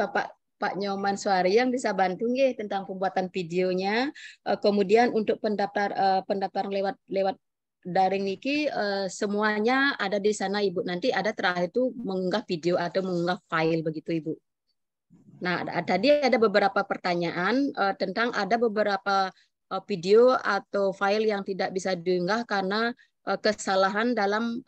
Pak Nyoman Suari yang bisa bantu nggih tentang pembuatan videonya. Kemudian untuk pendaftaran lewat daring niki semuanya ada di sana Ibu. Nanti ada terakhir itu mengunggah video atau mengunggah file begitu Ibu. Nah, tadi ada beberapa pertanyaan tentang ada beberapa video atau file yang tidak bisa diunggah karena kesalahan dalam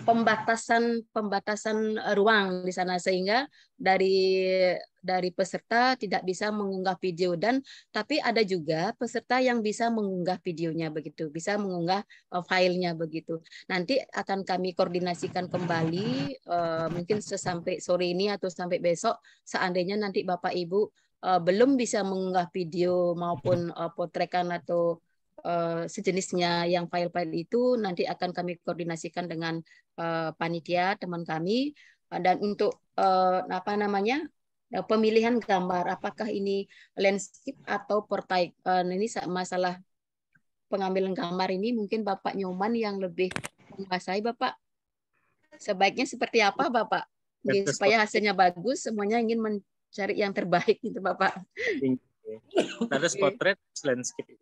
pembatasan ruang di sana, sehingga dari peserta tidak bisa mengunggah video, dan tapi ada juga peserta yang bisa mengunggah videonya begitu, bisa mengunggah filenya begitu. Nanti akan kami koordinasikan kembali mungkin sesampai sore ini atau sampai besok, seandainya nanti Bapak Ibu belum bisa mengunggah video maupun potrekan atau sejenisnya yang file-file itu, nanti akan kami koordinasikan dengan panitia teman kami, dan untuk apa namanya pemilihan gambar, apakah ini landscape atau portrait. Ini masalah pengambilan gambar ini mungkin Bapak Nyoman yang lebih menguasai. Bapak, sebaiknya seperti apa Bapak? Supaya hasilnya bagus, semuanya ingin mencari yang terbaik gitu Bapak. Dados potret, landscape.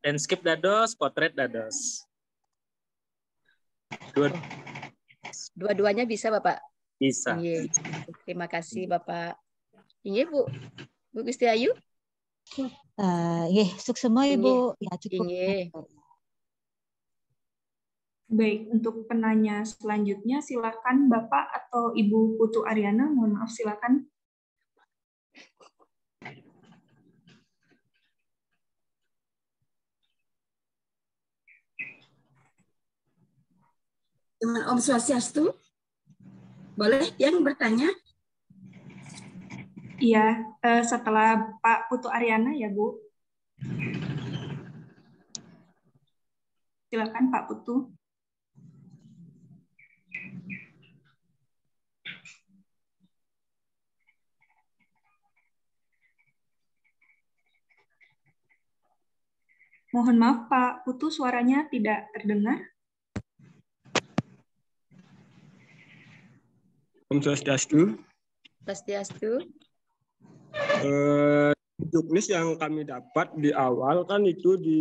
Landscape dados, potret dados. Dua-duanya bisa Bapak? Bisa. Iya. Terima kasih Bapak. Iya Bu. Bu Gusti Ayu? Suksema Ibu. Ya cukup. Iya. Baik, untuk penanya selanjutnya silakan Bapak atau Ibu Putu Aryana. Mohon maaf, silakan. Om Swastiastu, boleh yang bertanya? Iya, setelah Pak Putu Aryana ya Bu. Silakan Pak Putu. Mohon maaf Pak Putu, suaranya tidak terdengar. Om Swastiastu. Swastiastu. Juknis yang kami dapat di awal kan itu di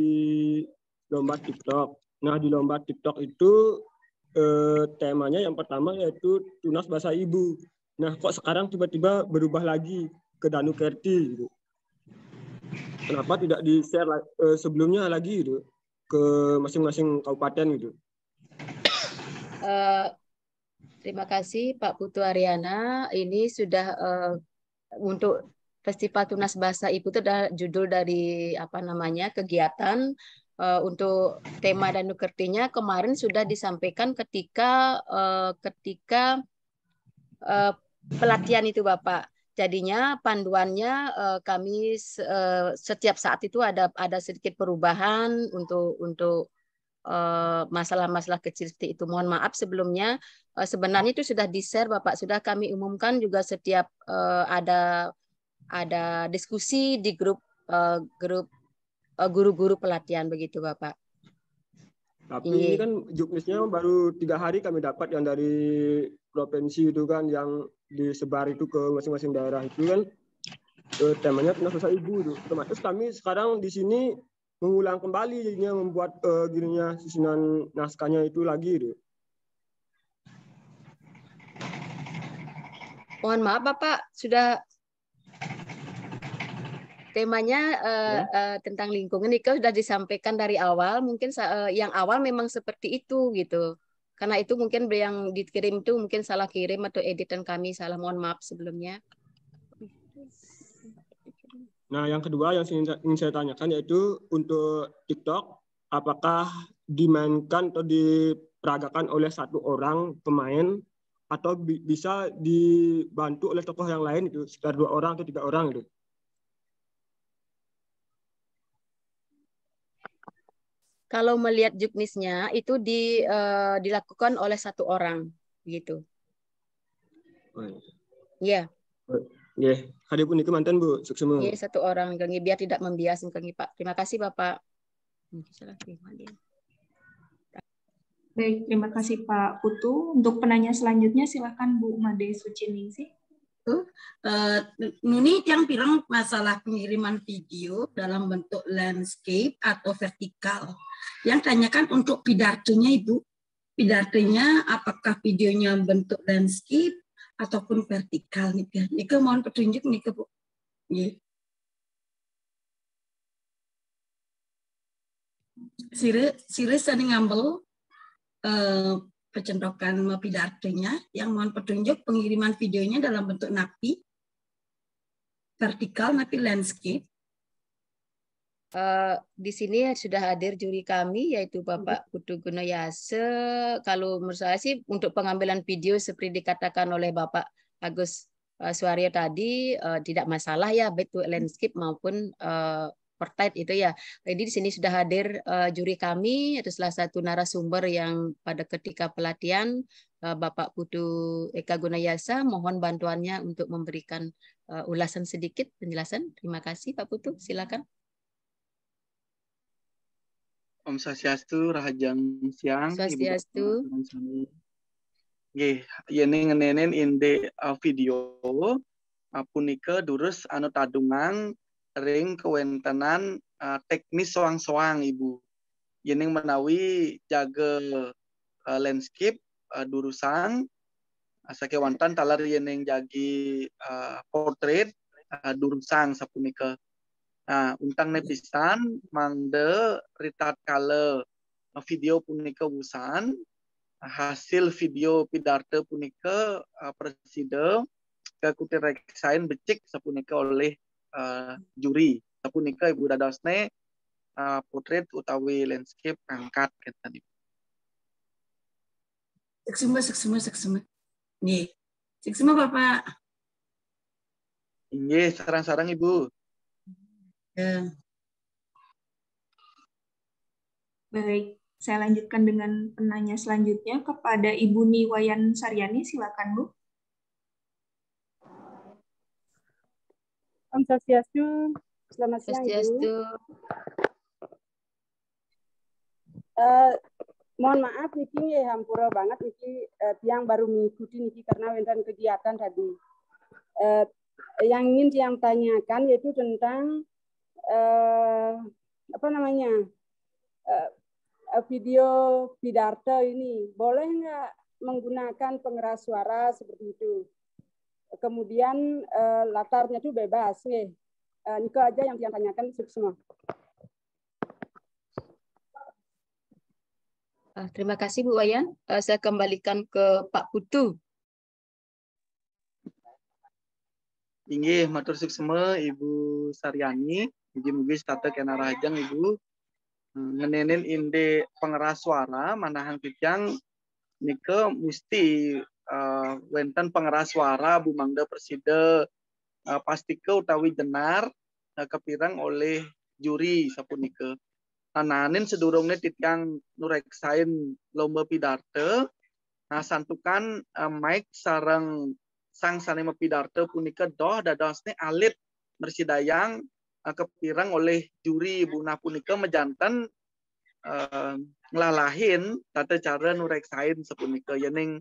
lomba TikTok. Nah di lomba TikTok itu temanya yang pertama yaitu tunas bahasa ibu. Nah kok sekarang tiba-tiba berubah lagi ke Danu Kerti gitu. Kenapa tidak di-share sebelumnya lagi gitu ke masing-masing kabupaten gitu? Terima kasih Pak Putu Aryana. Ini sudah untuk Festival Tunas Bahasa Ibu itu adalah judul dari apa namanya kegiatan. Untuk tema dan nukertinya kemarin sudah disampaikan ketika pelatihan itu Bapak. Jadinya panduannya kami setiap saat itu ada sedikit perubahan untuk masalah-masalah kecil seperti itu. Mohon maaf sebelumnya. Sebenarnya itu sudah di-share Bapak, sudah kami umumkan juga setiap ada diskusi di grup guru-guru pelatihan begitu Bapak. Tapi ini kan juknisnya baru 3 hari kami dapat yang dari provinsi itu kan, yang disebar itu ke masing-masing daerah itu kan temanya tunas bahasa ibu itu. Otomatis kami sekarang di sini mengulang kembali jadinya membuat gininya susunan naskahnya itu lagi itu. Mohon maaf Bapak, sudah temanya tentang lingkungan itu sudah disampaikan dari awal. Mungkin yang awal memang seperti itu gitu. Karena itu mungkin yang dikirim itu mungkin salah kirim atau editan kami salah. Mohon maaf sebelumnya. Nah, yang kedua yang ingin saya tanyakan yaitu untuk TikTok, apakah dimainkan atau diperagakan oleh 1 orang pemain atau bisa dibantu oleh tokoh yang lain itu sekitar 2 orang atau 3 orang itu? Kalau melihat juknisnya itu dilakukan oleh 1 orang gitu. Iya. Nggih, hadipun itu mantan Bu, suksema. Iya, 1 orang biar tidak membias Pak. Terima kasih Bapak. Baik, terima kasih Pak Putu. Untuk penanya selanjutnya silakan Bu Made Suciningsih. Ini yang bilang masalah pengiriman video dalam bentuk landscape atau vertikal. Yang tanyakan untuk pidatonya Ibu. Pidatonya apakah videonya bentuk landscape ataupun vertikal nih? Nika mohon petunjuk nih Bu. Sire tadi ngambil pencendokan pidartonya, yang mohon petunjuk pengiriman videonya dalam bentuk napi, vertikal, napi landscape. Di sini sudah hadir juri kami yaitu Bapak Putu Gunoyase. Kalau menurut saya sih untuk pengambilan video seperti dikatakan oleh Bapak Agus Suaryo tadi tidak masalah ya, baik itu landscape maupun portrait itu ya. Jadi di sini sudah hadir juri kami, itu salah satu narasumber yang pada ketika pelatihan Bapak Putu Eka Gunayasa, mohon bantuannya untuk memberikan ulasan sedikit penjelasan. Terima kasih Pak Putu, silakan. Om Swastiastu, Rahajang Siang. Swastiastu. Nggih, ini ngenenen inde video punika durus anu tadungang ring kewentenan teknis soang-soang Ibu. Yening menawi jaga landscape durusan sakewantan talar yening jagi portrait durusan sapunika. Nah, untang nepisan mangde ritat kala video punika wusan hasil video pidarto punika presiden kakuti reksain becik sapunika oleh juri sapunika Ibu dadosne portrait utawi landscape angkat tadi. Seksema. Nih, seksema Bapak. Nggih, sarang-sarang Ibu. Baik, saya lanjutkan dengan penanya selanjutnya kepada Ibu Niwayan Saryani, silakan Bu. Om Swastiastu, selamat siang Ibu. Mohon maaf niki hampura banget niki tiang baru mengikuti niki karena wenten kegiatan tadi. Yang ingin tiang tanyakan yaitu tentang video pidato ini boleh nggak menggunakan pengeras suara seperti itu? Kemudian latarnya itu bebas nih. Niko aja yang tiang tanyakan semua. Terima kasih Bu Wayan. Saya kembalikan ke Pak Putu. Inggih, matur suksema Ibu Saryani. Mugi-mugi stata kena rajang Ibu. Ngenenen inde pengeras suara manahan titiang nike mesti wenten pengeras suara Bu Mangda Presida pastike utawi jenar kepirang oleh juri sapunika. Nanin sedurungnya titiang nureksain lomba pidarto. Nah santukan mic sareng sang sanema pidarto punika doh dadosne alit bersidayang kepirang oleh juri Bu punika mejanten ngelalahin tata cara nureksain sepunika yening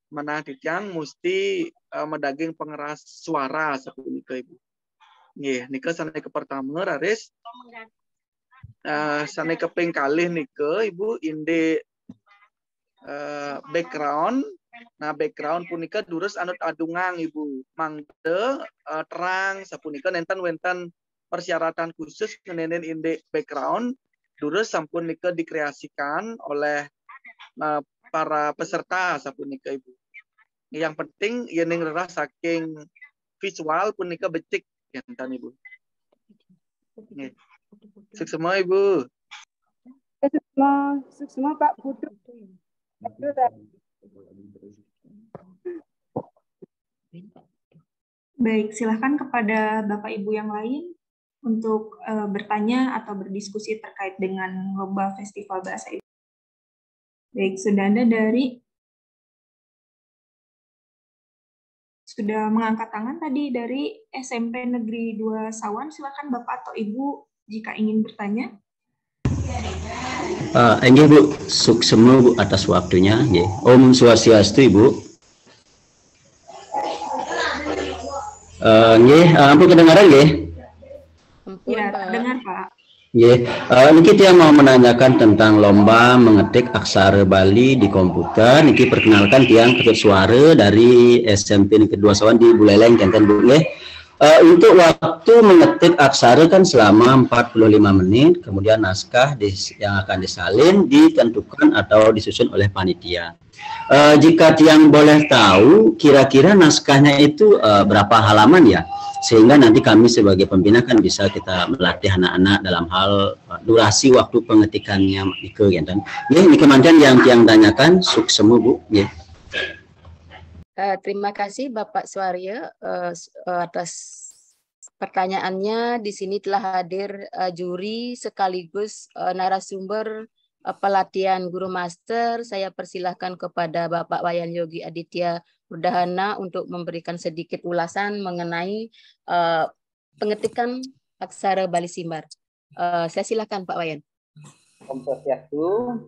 manah titiang mesti medaging pengeras suara sepunika Ibu. Nggih, nika sanai ke pertama raris sanai ke pengkalih nika Ibu inde background. Nah background punika durus anut adungang Ibu mangde terang sapunika nenten wenten persyaratan khusus ngenenen inde background durus sampun nika dikreasikan oleh para peserta sapunika Ibu. Yang penting yening rerah saking visual punika becik enten Ibu. Suksema Ibu. Suksema Pak Putu. Baik, silahkan kepada Bapak Ibu yang lain untuk bertanya atau berdiskusi terkait dengan lomba festival bahasa ibu. Baik, sudah ada sudah mengangkat tangan tadi dari SMP Negeri 2 Sawan. Silakan Bapak atau Ibu jika ingin bertanya. Enggih Bu, suksema Bu atas waktunya. Om Swastiastu Ibu. Nggih, ampun kedengaran nggih? Ya, dengar Pak. Nggih, niki yang mau menanyakan tentang lomba mengetik aksara Bali di komputer. Niki perkenalkan tiang ketut suara dari SMP Negeri 2 Sawan di Buleleng Kenten Bu nggih. Untuk waktu mengetik aksara kan selama 45 menit, kemudian naskah yang akan disalin ditentukan atau disusun oleh panitia. Jika Tiang boleh tahu, kira-kira naskahnya itu berapa halaman ya? Sehingga nanti kami sebagai pembina kan bisa kita melatih anak-anak dalam hal durasi waktu pengetikannya. Ini kemudian yang Tiang tanyakan, suksemu Bu. Ya. Terima kasih Bapak Suaryo atas pertanyaannya. Di sini telah hadir juri sekaligus narasumber pelatihan guru master. Saya persilahkan kepada Bapak Wayan Yogi Aditya Urdahana untuk memberikan sedikit ulasan mengenai pengetikan aksara Bali Simbar. Saya silakan Pak Wayan. Om Swastiastu.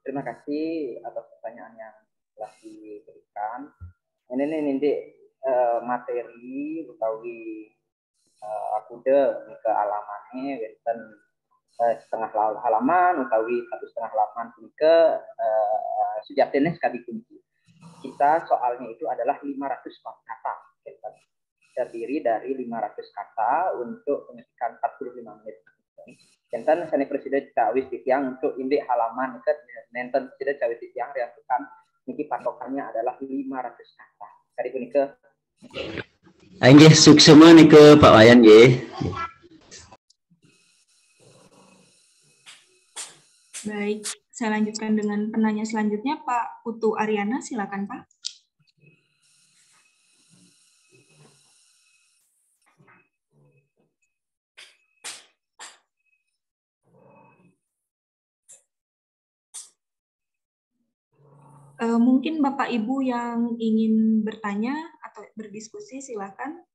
Terima kasih atas pertanyaan yang telah diberikan. Ini materi utawi aku ke alamannya wonten setengah halaman utawi 1,5 halaman ke sejatinya sekali kunci. Kita soalnya itu adalah 500 kata. Terdiri dari 500 kata untuk pengetikan 45 menit. Jantan sani presiden cawis titiang untuk indik halaman ke nenten presiden cawis titiang reaksikan niki patokannya adalah 500 kata. Kali ini ke nggih suksema nike Pak Wayan nggih. Baik, saya lanjutkan dengan penanya selanjutnya Pak Putu Ariana, silakan Pak. Mungkin Bapak Ibu yang ingin bertanya atau berdiskusi, silakan.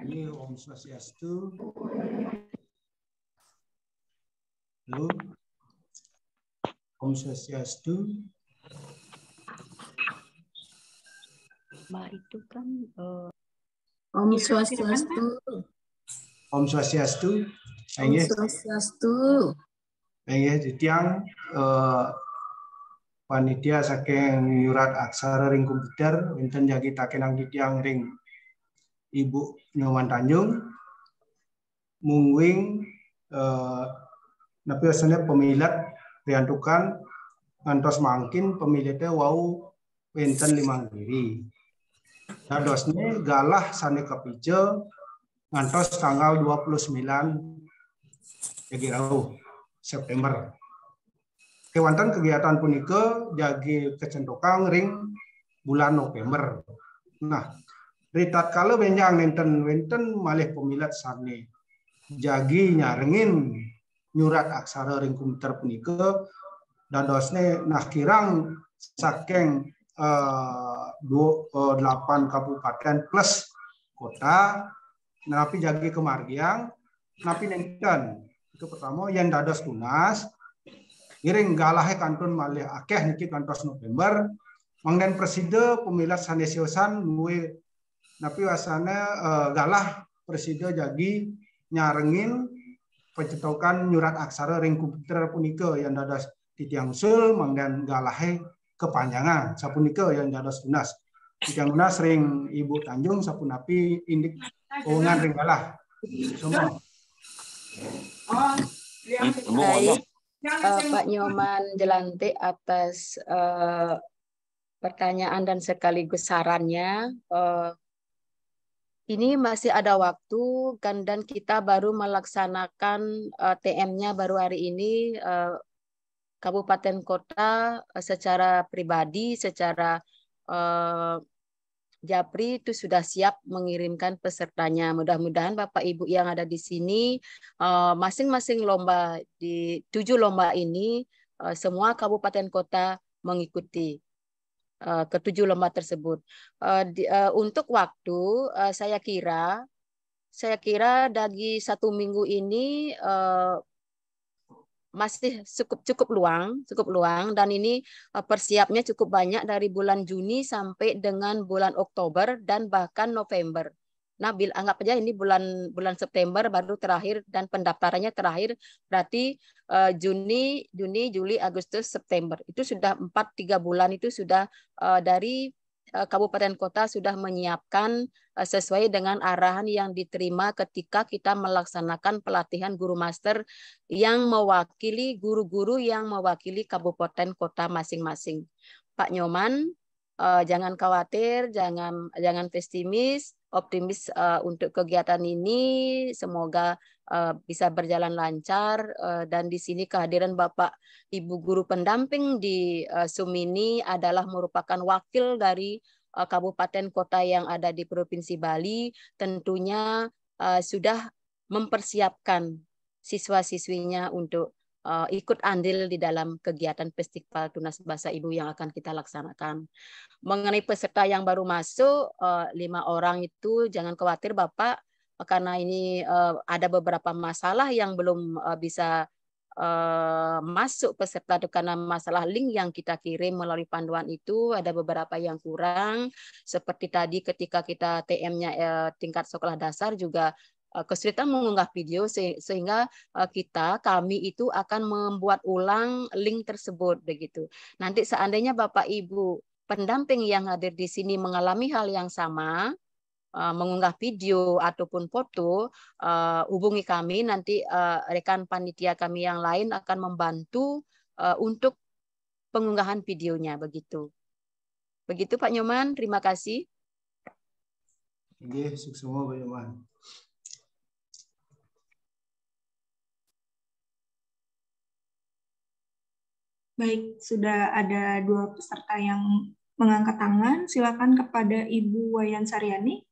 Ini Om Swastiastu. Halo. Om Swastiastu. Mbak itu kan Om Swastiastu. Om Swastiastu. Om Swastiastu. Tiang panitia saking yurat aksara ring komputer wonten jagi takenang tiang ring Ibu Nyoman Tanjung mungwing napi asane pemilat riantukan ngantos mangkin pemilatnya wau wenten 5 diri. Dadosnya galah sane kepice ngantos tanggal 29 September. Kewantan kegiatan punika jagi kecentokang ring bulan November. Nah, ritat kalau benjang wenten malih pemilat sane jagi nyarengin nyurat aksara ring komputer punika dadosne nah kirang saking 8 kabupaten plus kota napi jagi kemargiang napi nenten itu pertama yang dados tunas ngiring galahe kantun malih akeh niki kantos November mangden preside pemilat sanesiosan luwe napi wasana galah preside jagi nyarengin pencetokan nyurat aksara ring komputer punika yang dados titiang usul mangden galahe kepanjangan sapunika yang dados tunas titiang tunas ring Ibu Tanjung sapunapi indik omongan ring galah semua. Baik, Pak Nyoman Jelante atas pertanyaan dan sekaligus sarannya. Ini masih ada waktu kan dan kita baru melaksanakan TM-nya baru hari ini. Kabupaten kota secara pribadi, secara Japri itu sudah siap mengirimkan pesertanya. Mudah-mudahan Bapak Ibu yang ada di sini, masing-masing lomba di 7 lomba ini, semua kabupaten kota mengikuti ke-7 lomba tersebut. Untuk waktu, saya kira dari 1 minggu ini masih cukup luang dan ini persiapnya cukup banyak dari bulan Juni sampai dengan bulan Oktober dan bahkan November. Nah, anggap aja ini bulan September baru terakhir dan pendaftarannya terakhir berarti Juni, Juli, Agustus, September. Itu sudah 3 bulan itu sudah dari kabupaten kota sudah menyiapkan sesuai dengan arahan yang diterima ketika kita melaksanakan pelatihan guru master yang mewakili guru-guru yang mewakili kabupaten kota masing-masing. Pak Nyoman, jangan khawatir, jangan pesimis, optimis untuk kegiatan ini. Semoga bisa berjalan lancar dan di sini kehadiran Bapak Ibu guru pendamping di Sumini adalah merupakan wakil dari kabupaten kota yang ada di Provinsi Bali. Tentunya sudah mempersiapkan siswa-siswinya untuk ikut andil di dalam kegiatan Festival Tunas Bahasa Ibu yang akan kita laksanakan. Mengenai peserta yang baru masuk, 5 orang itu jangan khawatir Bapak, karena ini ada beberapa masalah yang belum bisa masuk peserta karena masalah link yang kita kirim melalui panduan itu ada beberapa yang kurang. Seperti tadi ketika kita TM-nya tingkat sekolah dasar juga kesulitan mengunggah video sehingga kami itu akan membuat ulang link tersebut begitu. Nanti seandainya Bapak Ibu pendamping yang hadir di sini mengalami hal yang sama, mengunggah video ataupun foto, hubungi kami, nanti rekan panitia kami yang lain akan membantu untuk pengunggahan videonya begitu. Begitu Pak Nyoman, terima kasih. Oke, sukses semua Pak Nyoman. Baik, sudah ada 2 peserta yang mengangkat tangan. Silakan kepada Ibu Wayan Saryani.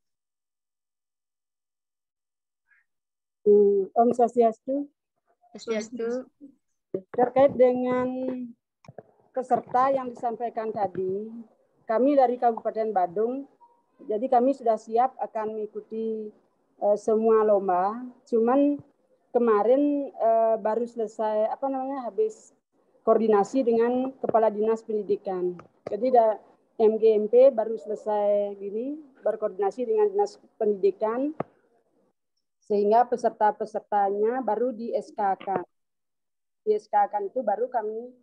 Om Swastiastu. Swastiastu. Terkait dengan peserta yang disampaikan tadi, kami dari Kabupaten Badung, jadi kami sudah siap akan mengikuti semua lomba. Cuman kemarin baru selesai habis koordinasi dengan Kepala Dinas Pendidikan. Jadi MGMP baru selesai berkoordinasi dengan Dinas Pendidikan sehingga peserta-pesertanya baru di SK-kan. Di SK-kan itu baru kami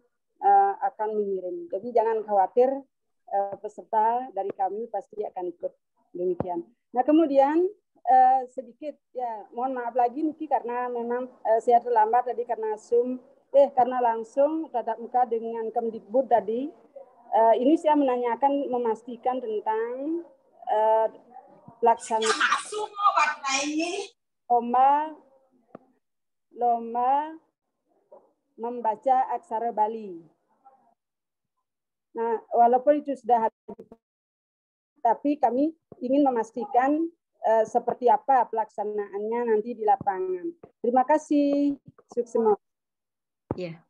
akan mengirim. Jadi jangan khawatir, peserta dari kami pasti akan ikut demikian. Nah kemudian sedikit ya mohon maaf lagi Niki karena memang saya terlambat tadi karena karena langsung tatap muka dengan Kemdikbud tadi. Ini saya menanyakan memastikan tentang pelaksanaan lomba membaca aksara Bali. Nah, walaupun itu sudah tapi kami ingin memastikan seperti apa pelaksanaannya nanti di lapangan. Terima kasih. Sukses semua. Ya,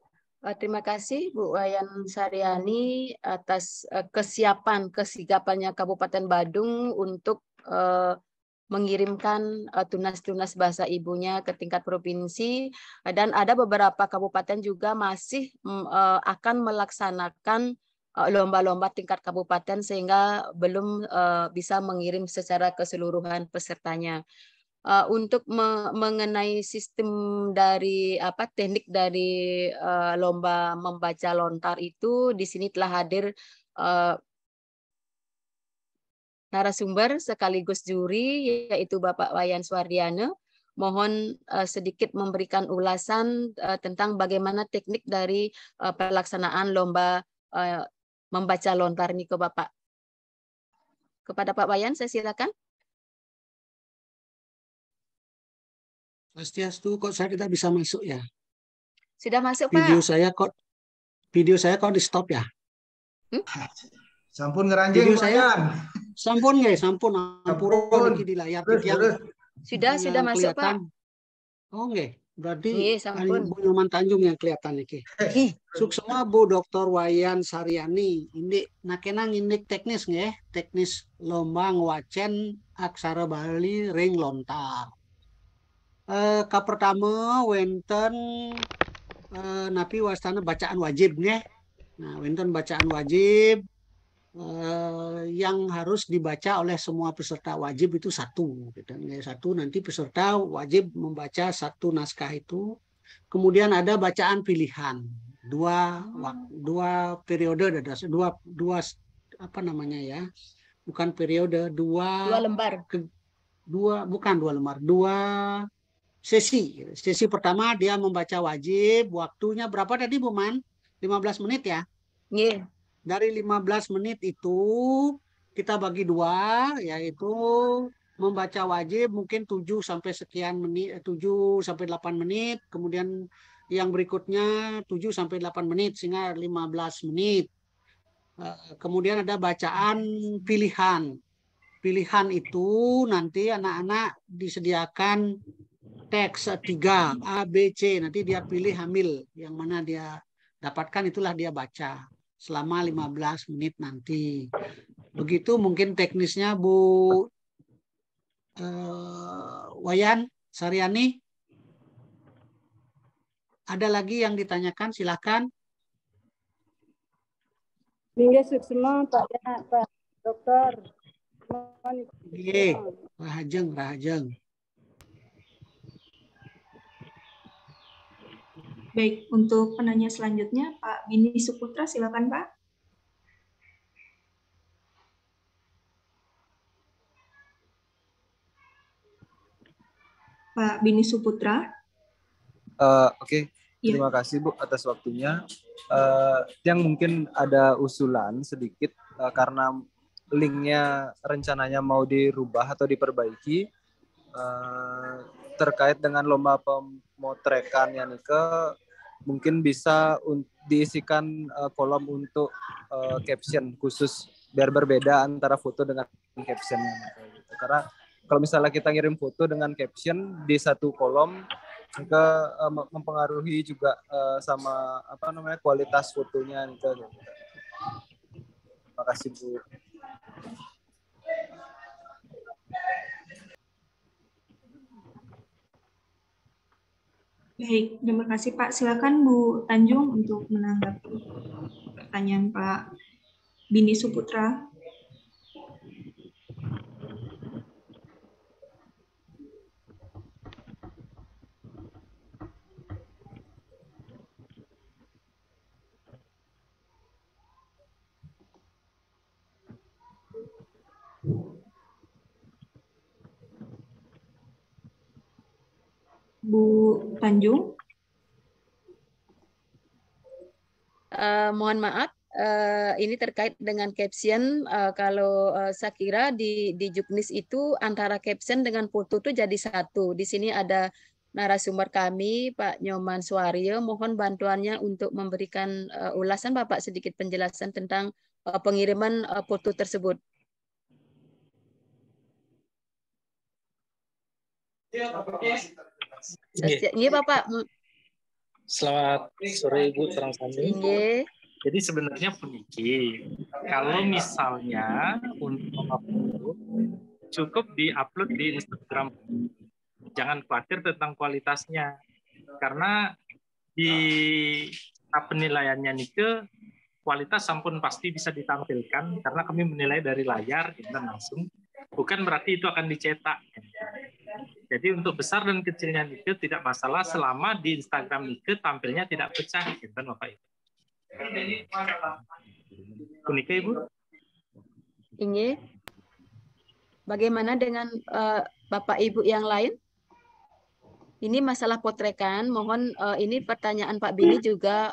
terima kasih Bu Wayan Saryani atas kesigapannya Kabupaten Badung untuk mengirimkan tunas-tunas bahasa ibunya ke tingkat provinsi, dan ada beberapa kabupaten juga masih akan melaksanakan lomba-lomba tingkat kabupaten sehingga belum bisa mengirim secara keseluruhan pesertanya. Untuk mengenai sistem dari teknik dari lomba membaca lontar itu di sini telah hadir narasumber sekaligus juri yaitu Bapak Wayan Suwardiana. Mohon sedikit memberikan ulasan tentang bagaimana teknik dari pelaksanaan lomba membaca lontar ini ke Bapak. Kepada Pak Wayan saya silakan. Swastiastu, kok saya tidak bisa masuk ya? Sudah masuk Video Pak. saya kok di stop ya? Sampun ngeranjing Video saya sampun ampun di layar yang sudah masuk Pak. Oh nggih, berarti sampun. Bu Nyoman Tanjung yang kelihatan iki. Suksema Bu Dr. Wayan Saryani. Ini nakenang indik teknis nggih, teknis lomba ngwacen aksara Bali ring lontar. Ka pertama wenten napi wastana bacaan wajib nggih. Nah, wenten bacaan wajib yang harus dibaca oleh semua peserta wajib itu satu. Satu, nanti peserta wajib membaca satu naskah itu. Kemudian ada bacaan pilihan, dua periode, dua apa namanya ya? Bukan periode, dua lembar. Bukan dua lembar, dua sesi. Sesi pertama dia membaca wajib, waktunya berapa tadi Bu Man? 15 menit ya? Iya. Dari 15 menit itu kita bagi dua, yaitu membaca wajib mungkin 7 sampai sekian menit, 7 sampai 8 menit, kemudian yang berikutnya 7 sampai 8 menit sehingga 15 menit. Kemudian ada bacaan pilihan. Pilihan itu nanti anak-anak disediakan teks 3 A, B, C. Nanti dia pilih hamil yang mana dia dapatkan, itulah dia baca selama 15 menit nanti. Begitu mungkin teknisnya Bu Wayan Saryani. Ada lagi yang ditanyakan, silakan. Minggu semua Pak Dokter. Oke, Rahajeng. Baik, untuk penanya selanjutnya Pak Bini Suputra, silakan Pak. Pak Bini Suputra. Oke. Terima kasih Bu atas waktunya. Yang mungkin ada usulan sedikit karena linknya rencananya mau dirubah atau diperbaiki terkait dengan lomba pemotrekan ya Nike, mungkin bisa diisikan kolom untuk caption khusus biar berbeda antara foto dengan captionnya. Karena kalau misalnya kita ngirim foto dengan caption di satu kolom, ke mempengaruhi juga sama apa namanya kualitas fotonya gitu. Terima kasih Bu. Baik, terima kasih Pak. Silakan Bu Tanjung untuk menanggapi pertanyaan Pak Bini Suputra. Bu Tanjung. Mohon maaf, ini terkait dengan caption. Kalau saya kira di Juknis itu antara caption dengan foto itu jadi satu. Di sini ada narasumber kami, Pak Nyoman Suaryo. Mohon bantuannya untuk memberikan ulasan Bapak sedikit penjelasan tentang pengiriman foto tersebut. Iya Bapak. Selamat sore Ibu Terang Sandi. Jadi sebenarnya puniki, kalau misalnya untuk upload cukup diupload di Instagram, jangan khawatir tentang kualitasnya, karena di penilaiannya Nike kualitas sampun pasti bisa ditampilkan karena kami menilai dari layar dan langsung, bukan berarti itu akan dicetak. Jadi untuk besar dan kecilnya Nike tidak masalah selama di Instagram Nike tampilnya tidak pecah, gitu Bapak Ibu. Kunika Ibu? Ini bagaimana dengan Bapak Ibu yang lain? Ini masalah potrekan, mohon ini pertanyaan Pak Bini juga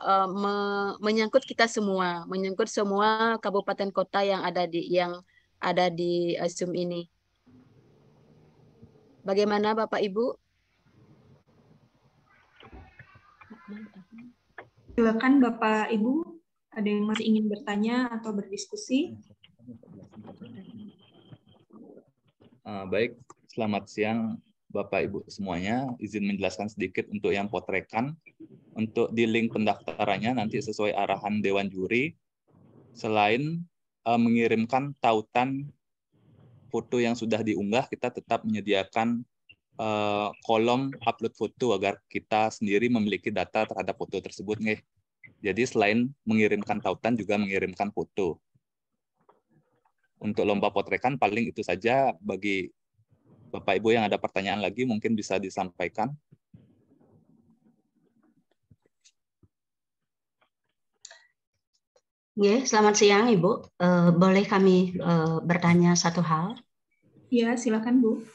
menyangkut kita semua, menyangkut semua kabupaten kota yang ada di Zoom ini. Bagaimana Bapak Ibu? Silakan Bapak Ibu, ada yang masih ingin bertanya atau berdiskusi? Baik, selamat siang Bapak Ibu semuanya. Izin menjelaskan sedikit untuk yang potrekan. Untuk di link pendaftarannya nanti sesuai arahan Dewan Juri, selain mengirimkan tautan foto yang sudah diunggah, kita tetap menyediakan kolom upload foto agar kita sendiri memiliki data terhadap foto tersebut. Jadi selain mengirimkan tautan juga mengirimkan foto. Untuk lomba potrekan paling itu saja. Bagi Bapak Ibu yang ada pertanyaan lagi mungkin bisa disampaikan. Selamat siang Ibu. Boleh kami bertanya satu hal? Ya, silakan Bu.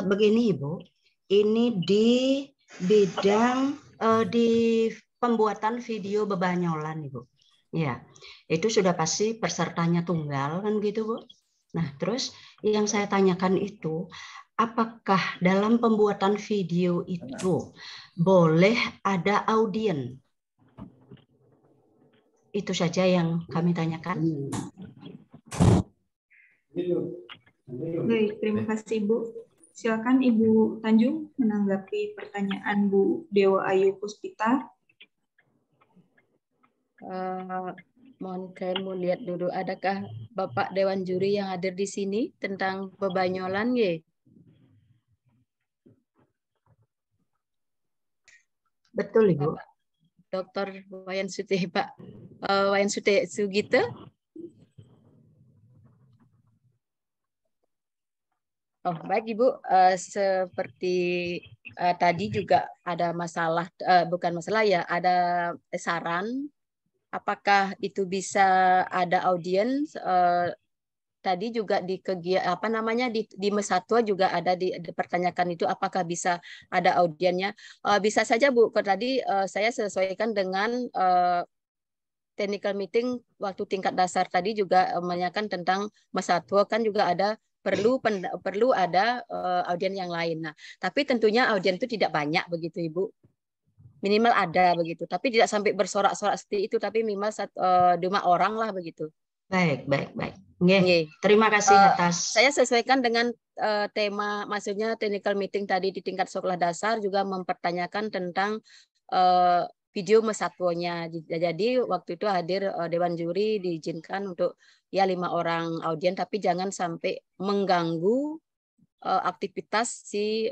Begini Ibu, ini di bidang di pembuatan video bebanyolan Ibu. Ya, itu sudah pasti pesertanya tunggal kan gitu Bu. Nah, terus yang saya tanyakan itu, apakah dalam pembuatan video itu boleh ada audien? Itu saja yang kami tanyakan. Baik, terima kasih Bu. Silakan Ibu Tanjung menanggapi pertanyaan Bu Dewa Ayu Puspita. Mohon saya mau lihat dulu, adakah Bapak Dewan Juri yang hadir di sini tentang bebanyolan, ye? Betul Ibu. Dr. Wayan Sugite, Pak Wayan Sugite. Oh, baik Ibu, seperti tadi juga ada masalah, bukan masalah ya, ada saran, apakah itu bisa ada audiens? Tadi juga di di Mesatwa juga ada dipertanyakan itu apakah bisa ada audiennya. Bisa saja Bu, tadi saya sesuaikan dengan technical meeting waktu tingkat dasar tadi juga menanyakan tentang Mesatwa kan juga ada perlu ada audien yang lain. Nah, tapi tentunya audien itu tidak banyak begitu Ibu. Minimal ada begitu, tapi tidak sampai bersorak-sorak seperti itu, tapi minimal 5 orang lah begitu. Baik. Terima kasih atas. Saya sesuaikan dengan tema, maksudnya technical meeting tadi di tingkat sekolah dasar juga mempertanyakan tentang video Mesatwonya. Jadi waktu itu hadir Dewan Juri diizinkan untuk ya 5 orang audien, tapi jangan sampai mengganggu aktivitas si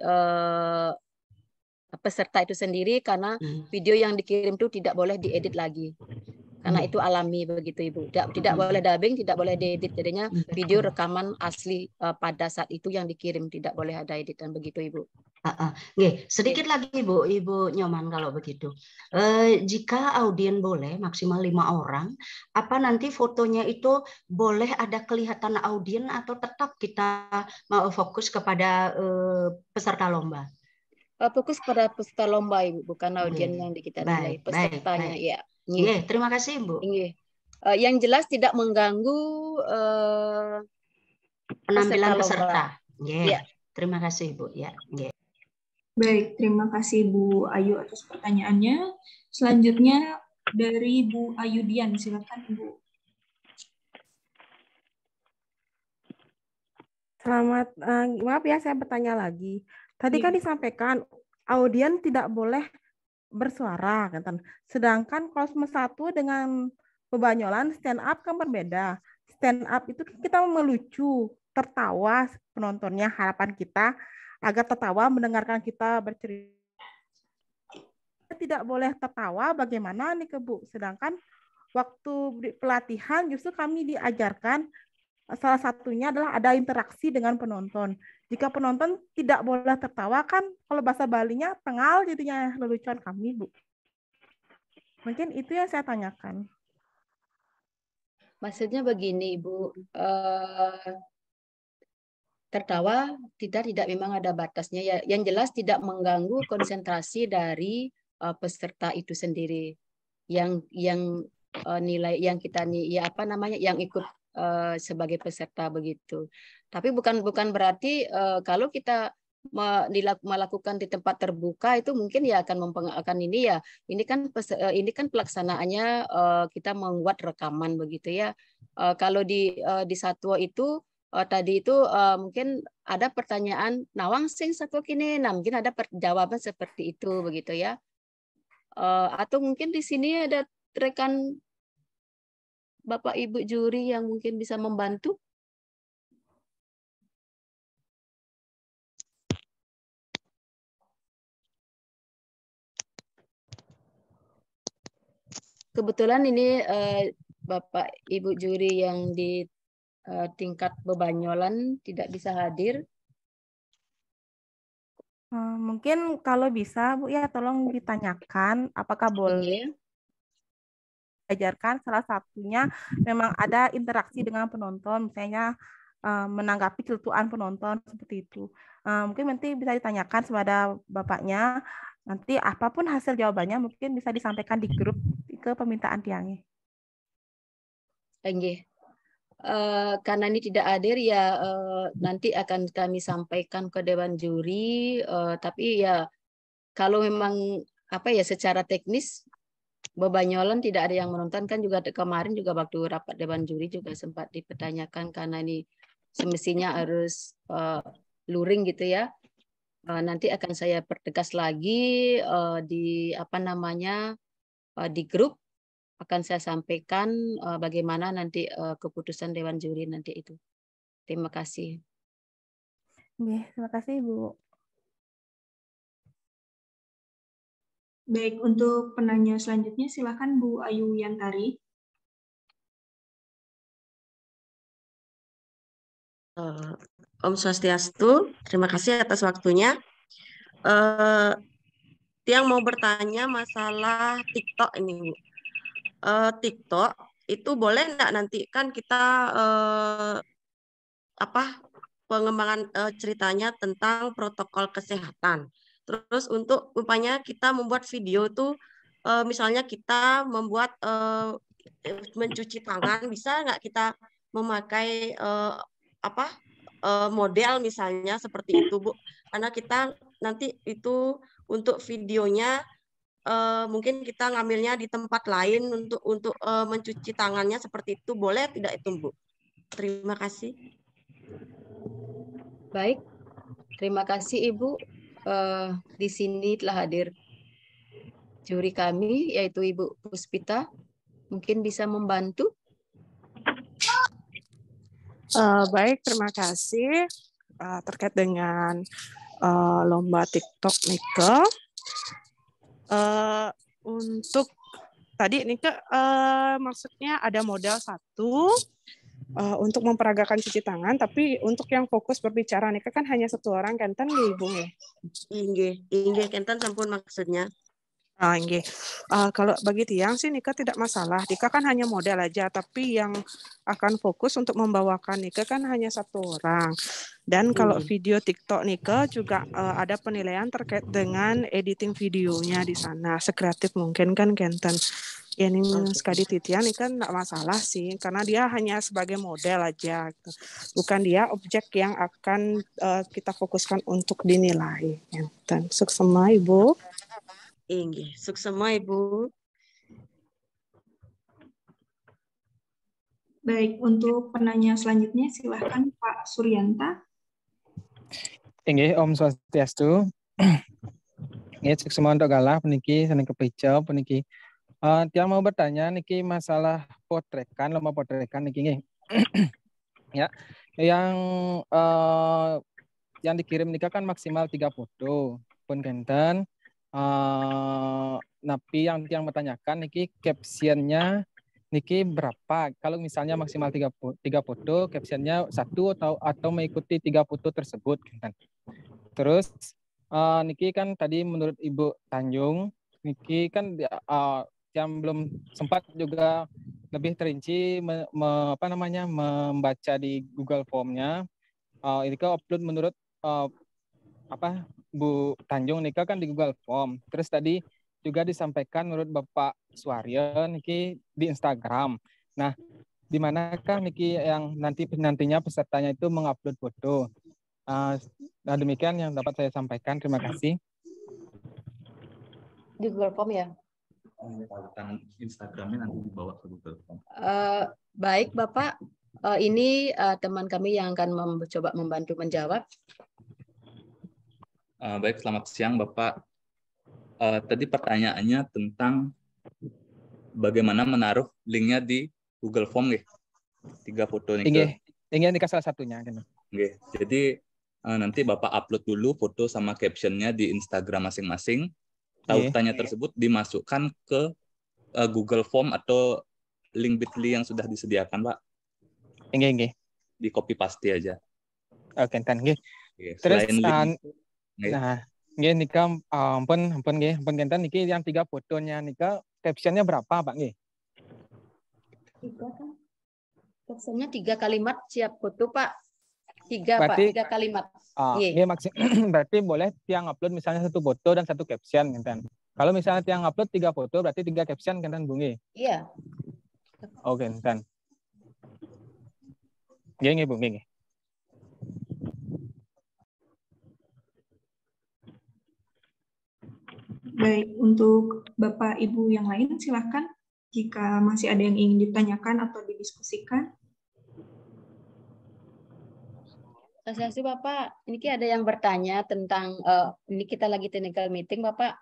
peserta itu sendiri karena video yang dikirim itu tidak boleh diedit lagi. Karena itu alami begitu Ibu. Tidak boleh dubbing, tidak boleh diedit. Jadinya video rekaman asli pada saat itu yang dikirim, tidak boleh ada editan begitu Ibu. Sedikit lagi Ibu Nyoman kalau begitu. Jika audien boleh maksimal 5 orang, apa nanti fotonya itu boleh ada kelihatan audien atau tetap kita mau fokus kepada peserta lomba? Fokus pada peserta lomba Ibu, bukan audien yang kita nilai, pesertanya ya. Terima kasih Bu. Yang jelas tidak mengganggu penampilan peserta. Ya. Terima kasih Bu. Baik, terima kasih Bu Ayu atas pertanyaannya. Selanjutnya dari Bu Ayu Dian, silakan Bu. Maaf ya saya bertanya lagi. Tadi kan disampaikan audien tidak boleh bersuara, kan? Sedangkan kalau Mesatwa dengan bebanyolan stand up kan berbeda. Stand up itu kita melucu, tertawa penontonnya, harapan kita agar tertawa mendengarkan kita bercerita. Tidak boleh tertawa, bagaimana nih Bu? Sedangkan waktu pelatihan justru kami diajarkan salah satunya adalah ada interaksi dengan penonton. Jika penonton tidak boleh tertawa kan kalau bahasa Balinya tengal jadinya lelucon kami Bu. Mungkin itu yang saya tanyakan. Maksudnya begini Ibu, tertawa tidak memang ada batasnya ya. Yang jelas tidak mengganggu konsentrasi dari peserta itu sendiri. Yang nilai yang kita yang ikut sebagai peserta begitu. Tapi bukan berarti kalau kita melakukan di tempat terbuka itu mungkin ya akan mempengaruhkan ini ya. Ini kan pelaksanaannya kita membuat rekaman begitu ya. Kalau di Satwa itu tadi itu mungkin ada pertanyaan nawang sing satwa kini, nah mungkin ada jawaban seperti itu begitu ya. Atau mungkin di sini ada rekan Bapak Ibu juri yang mungkin bisa membantu. Kebetulan ini Bapak Ibu juri yang di tingkat Bebanyolan tidak bisa hadir. Mungkin kalau bisa Bu ya tolong ditanyakan apakah boleh diajarkan salah satunya memang ada interaksi dengan penonton, misalnya menanggapi celutuan penonton seperti itu. Mungkin nanti bisa ditanyakan kepada Bapaknya, nanti apapun hasil jawabannya mungkin bisa disampaikan di grup ke permintaan tiangnya. Nggih. Karena ini tidak hadir ya nanti akan kami sampaikan ke Dewan Juri, tapi ya kalau memang apa ya secara teknis Bebanyolan tidak ada yang menonton kan juga kemarin juga waktu rapat Dewan Juri juga sempat dipertanyakan karena ini semestinya harus luring gitu ya. Nanti akan saya pertegas lagi di apa namanya di grup akan saya sampaikan bagaimana nanti keputusan Dewan Juri nanti itu. Terima kasih. Terima kasih Bu. Baik, untuk penanya selanjutnya silakan Bu Ayu Yantari. Om Swastiastu, terima kasih atas waktunya. Tiang mau bertanya masalah TikTok ini, Bu. TikTok itu boleh nggak nanti kan kita pengembangan ceritanya tentang protokol kesehatan. Terus untuk rupanya kita membuat video itu misalnya kita membuat mencuci tangan, bisa nggak kita memakai model misalnya seperti itu, Bu? Karena kita nanti itu untuk videonya mungkin kita ngambilnya di tempat lain untuk mencuci tangannya seperti itu, boleh tidak itu, Bu? Terima kasih. Baik, terima kasih Ibu. Di sini telah hadir juri kami yaitu Ibu Puspita. Mungkin bisa membantu. Baik, terima kasih. Terkait dengan lomba TikTok Nike. Untuk tadi Nike maksudnya ada modal satu untuk memperagakan cuci tangan, tapi untuk yang fokus berbicara Nike kan hanya satu orang kenten Ibu ya. Inggih kenten sampun maksudnya. Kalau bagi tiang sih Nika tidak masalah. Nika kan hanya model aja, tapi yang akan fokus untuk membawakan Nika kan hanya satu orang. Dan kalau video TikTok Nika juga ada penilaian terkait dengan editing videonya di sana. Sekreatif mungkin kan Kenten. Ya ini sekali titian ini kan enggak masalah sih, karena dia hanya sebagai model aja, gitu. Bukan dia objek yang akan kita fokuskan untuk dinilai. Kenten. Suksema Ibu. Inggih, suksema Ibu. Baik, untuk penanya selanjutnya silahkan Pak Suryanta. Inggih, Om Swastiastu. Nggih, suksema untuk galah puniki seneng kepica puniki. Tiang mau bertanya niki masalah potrekan, lomba potrekan niki nggih. Ya, yang dikirim nikah kan maksimal 3 foto pun kenten. Napi yang bertanyakan niki captionnya niki berapa? Kalau misalnya maksimal 3 foto, captionnya 1 atau mengikuti 3 foto tersebut kenten. Terus niki kan tadi menurut Ibu Tanjung niki kan yang belum sempat juga lebih terinci membaca di Google Form-nya. Ini kan upload menurut Bu Tanjung Nika kan di Google Form. Terus tadi juga disampaikan menurut Bapak Suwaryo niki di Instagram. Nah, di manakah niki yang nantinya pesertanya itu mengupload foto? Nah, demikian yang dapat saya sampaikan. Terima kasih. Di Google Form ya? Instagramnya nanti dibawa ke Google Form. Baik Bapak, ini teman kami yang akan mencoba membantu menjawab. Baik, selamat siang Bapak. Tadi pertanyaannya tentang bagaimana menaruh linknya di Google Form, nggih. 3 foto nih. Ingin nikah salah satunya. Nggih. Jadi nanti Bapak upload dulu foto sama captionnya di Instagram masing-masing. Tautannya tersebut dimasukkan ke Google Form atau link Bitly yang sudah disediakan, Pak. Inggih. di copy paste aja. Oke, kan nggih. Terus Selain link, nah, nggih nika ampun nggih, ampun kinten niki yang 3 fotonya nika captionnya berapa, Pak nggih? 3 kan. Captionnya 3 kalimat siap foto, Pak. 3, Berarti, Pak, 3 kalimat. Nggih, berarti boleh tiang upload misalnya 1 foto dan 1 caption kinten. Kalau misalnya tiang upload 3 foto berarti 3 caption kinten Bu nggih. Iya. Oke, kinten. Nggih Bu, nggih. Baik, untuk Bapak Ibu yang lain silakan jika masih ada yang ingin ditanyakan atau didiskusikan. Terima kasih Bapak. Ini ada yang bertanya tentang ini kita lagi technical meeting Bapak.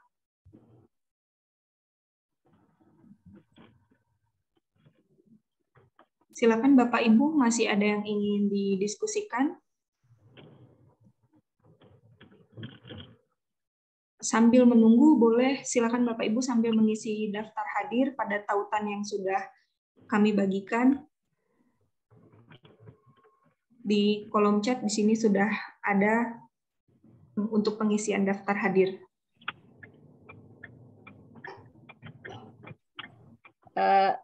Silakan Bapak Ibu, masih ada yang ingin didiskusikan? Sambil menunggu boleh silakan Bapak Ibu sambil mengisi daftar hadir pada tautan yang sudah kami bagikan. Di kolom chat di sini sudah ada untuk pengisian daftar hadir.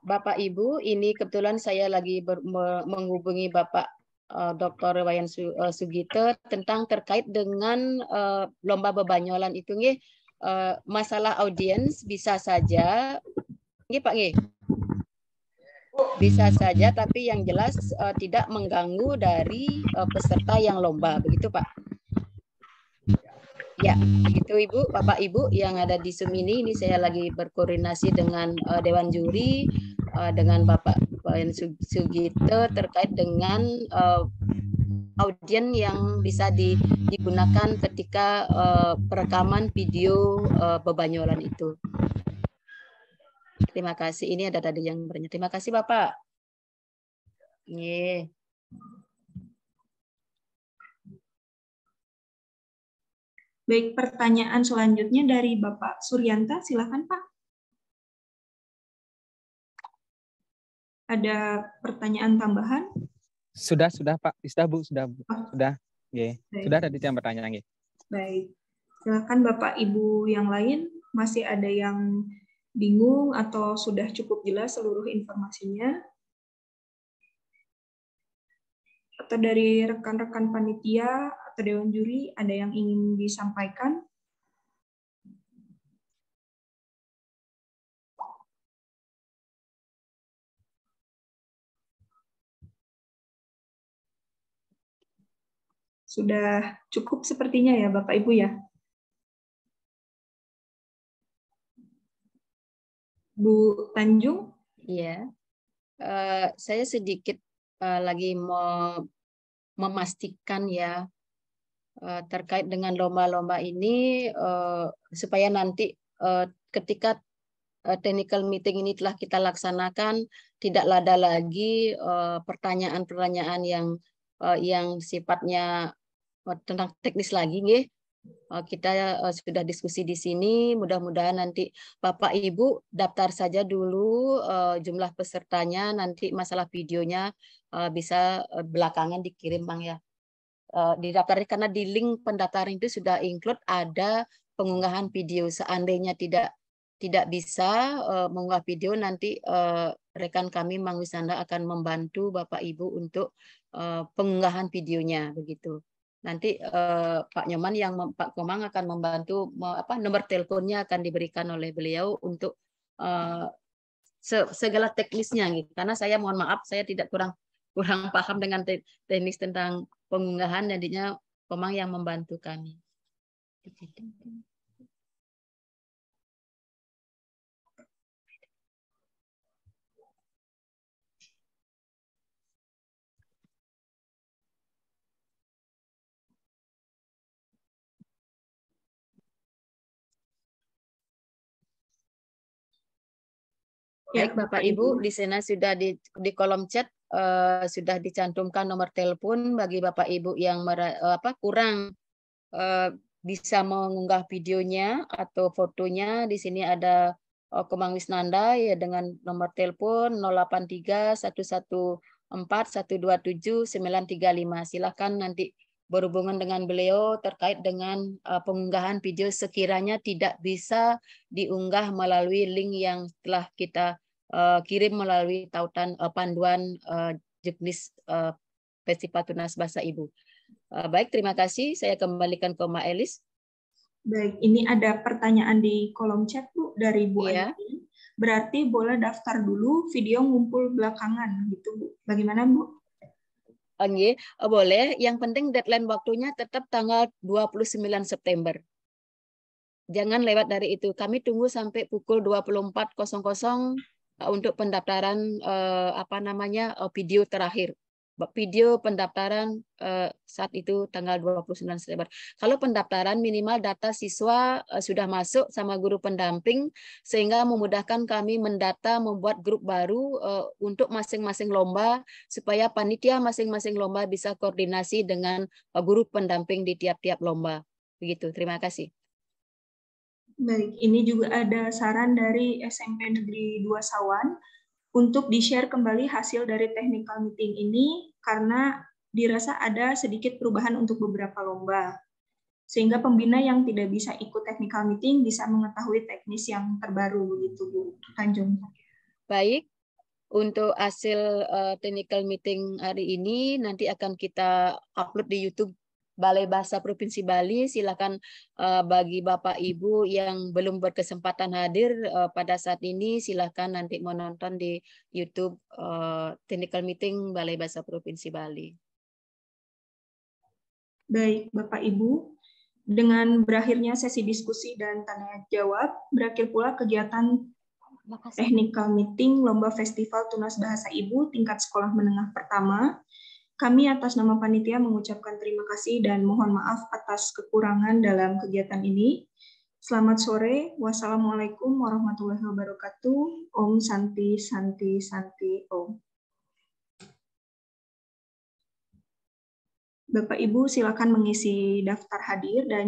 Bapak Ibu, ini kebetulan saya lagi menghubungi Bapak Dr. Wayan Sugito tentang terkait dengan lomba bebanyolan itu nggih, masalah audiens bisa saja nggih Pak nggih. Bisa saja tapi yang jelas tidak mengganggu dari peserta yang lomba, begitu Pak? Ya, begitu Ibu, Bapak Ibu yang ada di Zoom ini saya lagi berkoordinasi dengan Dewan Juri, dengan Bapak Wayan Sugito terkait dengan audien yang bisa digunakan ketika perekaman video bebanyolan itu. Terima kasih. Ini ada tadi yang bertanya. Terima kasih Bapak. Yeah. Baik, pertanyaan selanjutnya dari Bapak Suryanta, silakan Pak. Ada pertanyaan tambahan? Sudah Pak. Sudah Bu. Sudah. Nggih. Sudah ada yang bertanya nggih. Baik. Silakan Bapak Ibu yang lain, masih ada yang bingung atau sudah cukup jelas seluruh informasinya? Atau dari rekan-rekan panitia atau Dewan Juri ada yang ingin disampaikan? Sudah cukup sepertinya ya Bapak Ibu ya. Bu Tanjung? Iya. Saya sedikit lagi mau memastikan ya terkait dengan lomba-lomba ini supaya nanti ketika technical meeting ini telah kita laksanakan tidak ada lagi pertanyaan-pertanyaan yang sifatnya tentang teknis lagi nggih. Kita sudah diskusi di sini, mudah-mudahan nanti Bapak Ibu daftar saja dulu jumlah pesertanya, nanti masalah videonya bisa belakangan dikirim Bang ya. Didaftar karena di link pendaftaran itu sudah include ada pengunggahan video. Seandainya tidak bisa mengunggah video, nanti rekan kami Mang Wisanda akan membantu Bapak Ibu untuk pengunggahan videonya begitu. Nanti Pak Nyoman Pak Komang akan membantu nomor teleponnya akan diberikan oleh beliau untuk segala teknisnya gitu. Karena saya mohon maaf saya tidak kurang paham dengan teknis tentang pengunggahan, jadinya Komang yang membantu kami. Baik Bapak Ibu, di sana sudah di kolom chat sudah dicantumkan nomor telepon bagi Bapak Ibu yang kurang bisa mengunggah videonya atau fotonya. Di sini ada Komang Wisnanda ya dengan nomor telepon 083 11 4127935. Silakan nanti berhubungan dengan beliau terkait dengan pengunggahan video sekiranya tidak bisa diunggah melalui link yang telah kita kirim melalui tautan panduan juknis Festival Tunas Bahasa Ibu. Baik, terima kasih. Saya kembalikan ke Mbak Elis. Baik, ini ada pertanyaan di kolom chat Bu dari Bu Aini. Berarti boleh daftar dulu, video ngumpul belakangan gitu Bu. Bagaimana Bu? Boleh. Yang penting deadline waktunya tetap tanggal 29 September. Jangan lewat dari itu. Kami tunggu sampai pukul 24.00 untuk pendaftaran video terakhir. Video pendaftaran saat itu tanggal 29 September. Kalau pendaftaran minimal data siswa sudah masuk sama guru pendamping sehingga memudahkan kami mendata, membuat grup baru untuk masing-masing lomba supaya panitia masing-masing lomba bisa koordinasi dengan guru pendamping di tiap-tiap lomba. Begitu. Terima kasih. Baik, ini juga ada saran dari SMP Negeri 2 Sawan untuk di-share kembali hasil dari technical meeting ini karena dirasa ada sedikit perubahan untuk beberapa lomba. Sehingga pembina yang tidak bisa ikut technical meeting bisa mengetahui teknis yang terbaru begitu Bu Tanjung. Baik, untuk hasil technical meeting hari ini nanti akan kita upload di YouTube Balai Bahasa Provinsi Bali. Silakan bagi Bapak Ibu yang belum berkesempatan hadir pada saat ini, silakan nanti menonton di YouTube Technical Meeting Balai Bahasa Provinsi Bali. Baik, Bapak Ibu, dengan berakhirnya sesi diskusi dan tanya jawab, berakhir pula kegiatan Technical Meeting Lomba Festival Tunas Bahasa Ibu tingkat sekolah menengah pertama. Kami atas nama panitia mengucapkan terima kasih dan mohon maaf atas kekurangan dalam kegiatan ini. Selamat sore. Wassalamualaikum warahmatullahi wabarakatuh. Om Santi Santi Santi Om. Bapak Ibu silakan mengisi daftar hadir dan